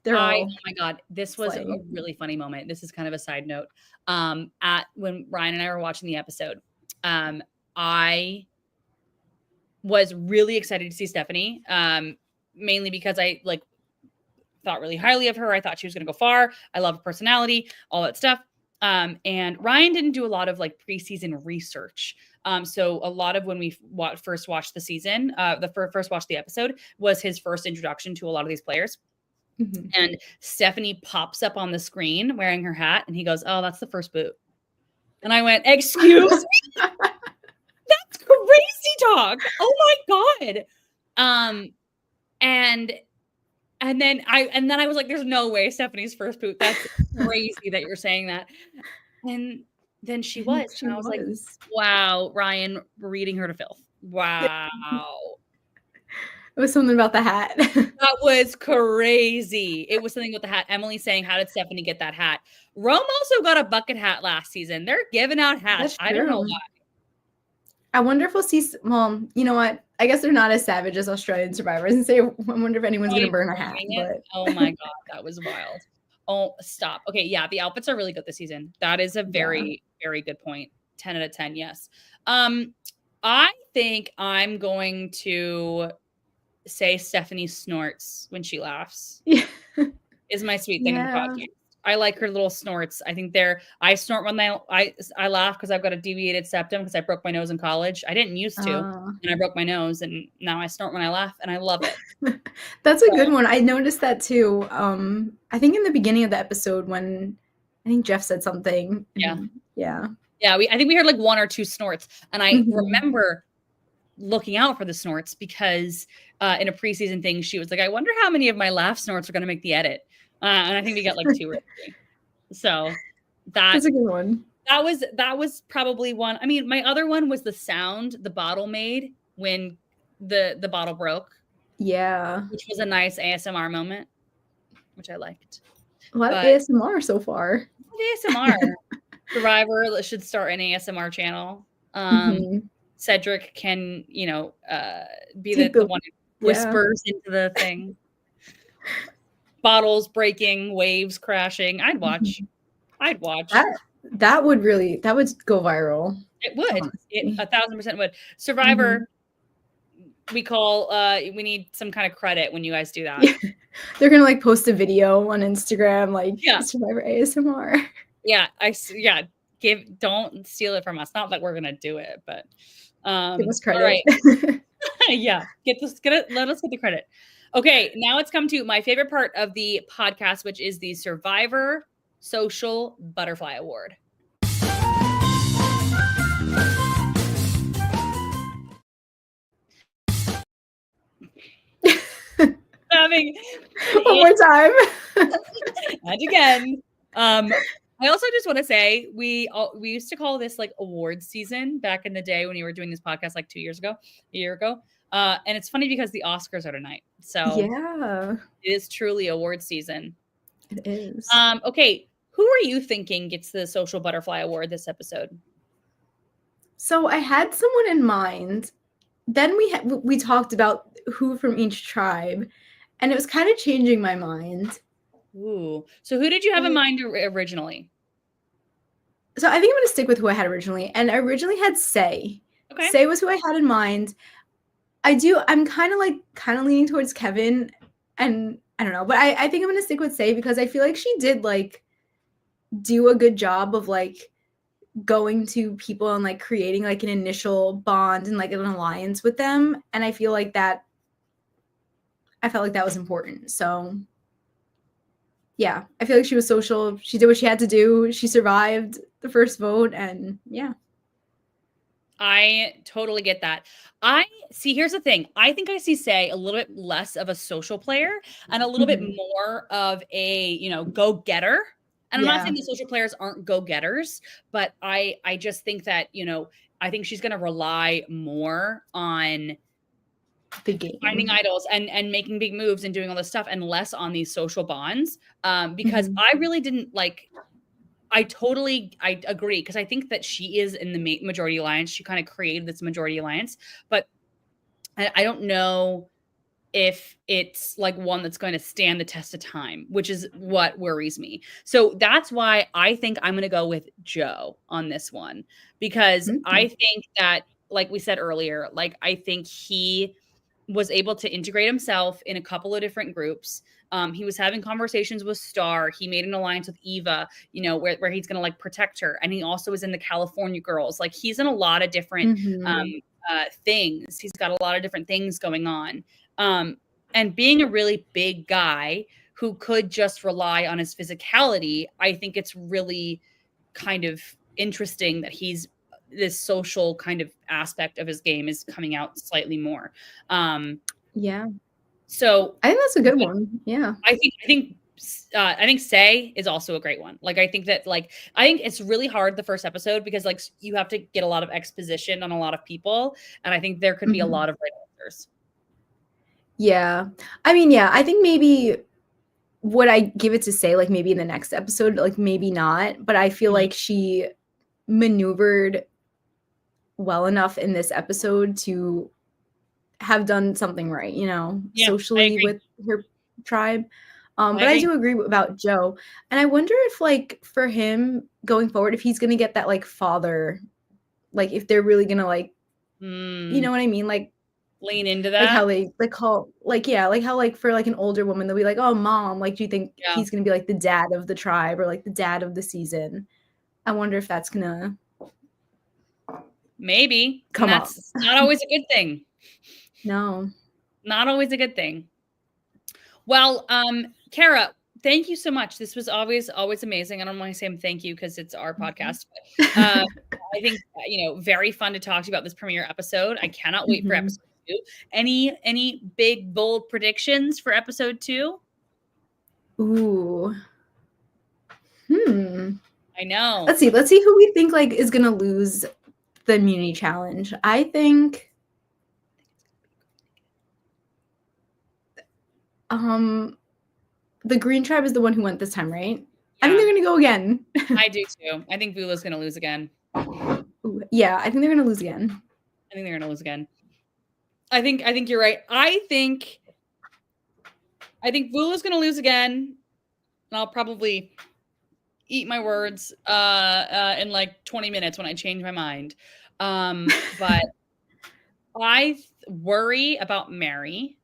B: Oh
A: my God, this was a really funny moment. This is kind of a side note. When Ryan and I were watching the episode, I was really excited to see Stephanie, mainly because I thought really highly of her. I thought she was going to go far. I love her personality, all that stuff. And Ryan didn't do a lot of preseason research. So a lot of when we first watched the season, first watched the episode, was his first introduction to a lot of these players. And Stephanie pops up on the screen wearing her hat, and he goes, "Oh, that's the first boot." And I went, "Excuse me? That's crazy talk. Oh my God." And then I was like, "There's no way Stephanie's first boot. That's crazy that you're saying that." And then she was. And I was like, "Wow, Ryan, reading her to filth. Wow."
B: It was something about the hat.
A: That was crazy. It was something with the hat. Emily saying, "How did Stephanie get that hat?" Rome also got a bucket hat last season. They're giving out hats. I don't know why.
B: I wonder if we'll see. Well, you know what? I guess they're not as savage as Australian survivors. And say, I wonder if anyone's going to burn a hat. But...
A: Oh my God, that was wild. Oh, stop. Okay, yeah, the outfits are really good this season. That is a very, very good point. 10 out of 10, yes. I think I'm going to say Stephanie snorts when she laughs.
B: Yeah.
A: Is my sweet thing in the podcast. I like her little snorts. I think I snort when I laugh because I've got a deviated septum because I broke my nose in college. I didn't used to, and I broke my nose, and now I snort when I laugh, and I love it.
B: That's a good one. I noticed that too. I think in the beginning of the episode when I think Jeff said something.
A: Yeah.
B: I
A: think we heard one or two snorts, and I remember looking out for the snorts because in a preseason thing, she was like, "I wonder how many of my laugh snorts are going to make the edit." And I think we got 2 or 3. So
B: that's a good one.
A: That was probably one. I mean, my other one was the sound the bottle made when the bottle broke.
B: Yeah.
A: Which was a nice ASMR moment, which I liked.
B: A lot of ASMR so far.
A: ASMR. Survivor should start an ASMR channel. Cedric can, be the one who whispers into the thing. Bottles breaking, waves crashing. I'd watch.
B: That would go viral.
A: It would. It 1,000% would. Survivor. We we need some kind of credit when you guys do that.
B: Yeah. They're gonna post a video on Instagram, Survivor ASMR.
A: Yeah, don't steal it from us. Not that we're gonna do it, but
B: give us credit.
A: All right. Yeah, let us get the credit. Okay, now it's come to my favorite part of the podcast, which is the Survivor Social Butterfly Award.
B: One more time.
A: And again. I also just want to say we used to call this awards season back in the day when you were doing this podcast a year ago. And it's funny because the Oscars are tonight. So
B: yeah,
A: it is truly award season.
B: It is.
A: Okay. Who are you thinking gets the Social Butterfly Award this episode?
B: So I had someone in mind. Then we talked about who from each tribe, and it was kind of changing my mind.
A: Ooh. So who did you have in mind originally?
B: So I think I'm going to stick with who I had originally. And I originally had Say.
A: Okay.
B: Say was who I had in mind. I'm kind of leaning towards Kevin, and I don't know, but I think I'm going to stick with Say because I feel like she did do a good job of going to people and like creating like an initial bond and like an alliance with them. And I felt like that was important. So yeah, I feel like she was social. She did what she had to do. She survived the first vote, and yeah.
A: I totally get that. I see. Here's the thing. I think I see Say a little bit less of a social player and a little bit more of a, go-getter. And I'm not saying the social players aren't go-getters, but I just think that, I think she's going to rely more on
B: the game,
A: finding idols and making big moves and doing all this stuff, and less on these social bonds. Because I really didn't like. I agree, because I think that she is in the majority alliance. She kind of created this majority alliance, but I don't know if it's like one that's going to stand the test of time, which is what worries me. So that's why I think I'm going to go with Joe on this one, because I think that, like we said earlier, like I think he was able to integrate himself in a couple of different groups. He was having conversations with Star. He made an alliance with Eva, where he's going to like protect her. And he also was in the California Girls. Like he's in a lot of different things. He's got a lot of different things going on. And being a really big guy who could just rely on his physicality, I think it's really kind of interesting that this social kind of aspect of his game is coming out slightly more.
B: Yeah.
A: So
B: I think that's a good one. Yeah.
A: I think Say is also a great one. Like, I think that, like, I think it's really hard the first episode because, like, you have to get a lot of exposition on a lot of people. And I think there could be a lot of right answers.
B: Yeah. I mean, yeah, I think maybe would I give it to Say, like, maybe in the next episode, like, maybe not. But I feel like she maneuvered well enough in this episode to have done something right, socially with her tribe. But I do agree about Joe. And I wonder if, like, for him going forward, if he's going to get that, like, father, like, if they're really going to, like, you know what I mean? Like,
A: lean into that.
B: Like how they, like, call, like, yeah, like how, like, for, like, an older woman, they'll be like, oh, mom, like, do you think he's going to be, like, the dad of the tribe or, like, the dad of the season? I wonder if that's going to
A: maybe come up. That's not always a good thing.
B: No.
A: Not always a good thing. Well, Cara, thank you so much. This was always amazing. I don't want to say thank you because it's our podcast. But, I think, very fun to talk to you about this premiere episode. I cannot wait for episode 2. Any big, bold predictions for episode 2?
B: Ooh.
A: I know.
B: Let's see who we think, like, is going to lose the immunity challenge. I think the Green Tribe is the one who went this time, right? Yeah. I think they're going to go again.
A: I do too. I think Vula's going to lose again.
B: Ooh, yeah, I think they're going to lose again.
A: I think you're right. I think Vula's going to lose again. And I'll probably eat my words in like 20 minutes when I change my mind. But I worry about Mary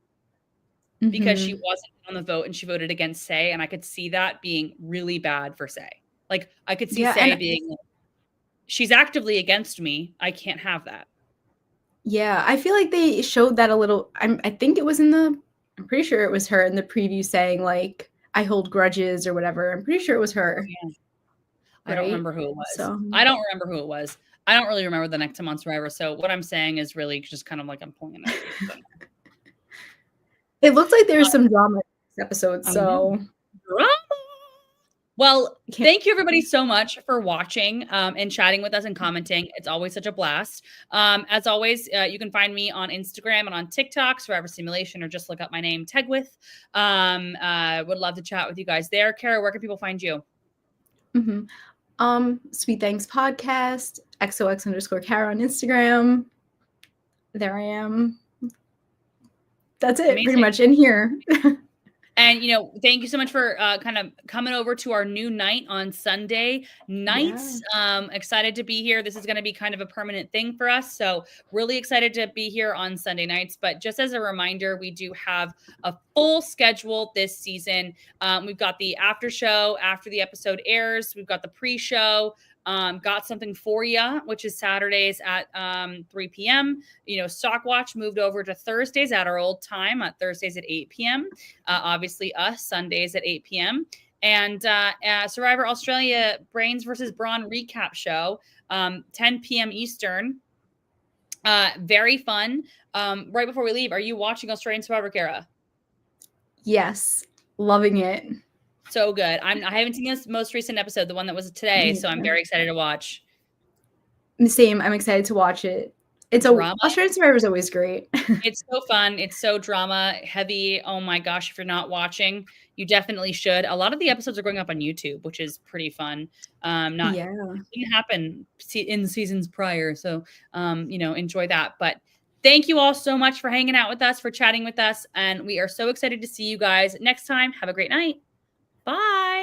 A: because she wasn't on the vote and she voted against Say, and I could see that being really bad for Say. Like, I could see Say being like, she's actively against me. I can't have that. Yeah,
B: I feel like they showed that a little. I think it was I'm pretty sure it was her in the preview saying, like, I hold grudges or whatever. I'm pretty sure it was her.
A: Yeah. I don't remember who it was. I don't remember who it was. I don't really remember the next time on Survivor. So what I'm saying is really just kind of like I'm pulling it out.
B: It looked like there was some drama in this episode. So
A: drama. Well, thank you everybody so much for watching and chatting with us and commenting. It's always such a blast. As always, you can find me on Instagram and on TikTok, Survivor Simulation, or just look up my name, Tegwyth. Would love to chat with you guys there. Cara, where can people find you?
B: Sweet Thanks Podcast, XOX_Cara on Instagram. There I am. That's it. Amazing. Pretty much in here.
A: And, thank you so much for kind of coming over to our new night on Sunday nights. Yeah. Excited to be here. This is going to be kind of a permanent thing for us. So really excited to be here on Sunday nights. But just as a reminder, we do have a full schedule this season. We've got the after show after the episode airs. We've got the pre-show. Got Something For Ya, which is Saturdays at 3 p.m. Stock Watch moved over to Thursdays at our old time, at Thursdays at 8 p.m. Obviously us, Sundays at 8 p.m. And Survivor Australia Brains versus Brawn recap show, 10 p.m. Eastern. Very fun. Right before we leave, are you watching Australian Survivor, Cara?
B: Yes, loving it.
A: So good. I haven't seen this most recent episode, the one that was today, so I'm very excited to watch.
B: Same. I'm excited to watch it. Australian Survivor is always great.
A: It's so fun. It's so drama heavy. Oh my gosh, if you're not watching, you definitely should. A lot of the episodes are going up on YouTube, which is pretty fun. It didn't happen in seasons prior, so enjoy that. But thank you all so much for hanging out with us, for chatting with us, and we are so excited to see you guys next time. Have a great night. Bye.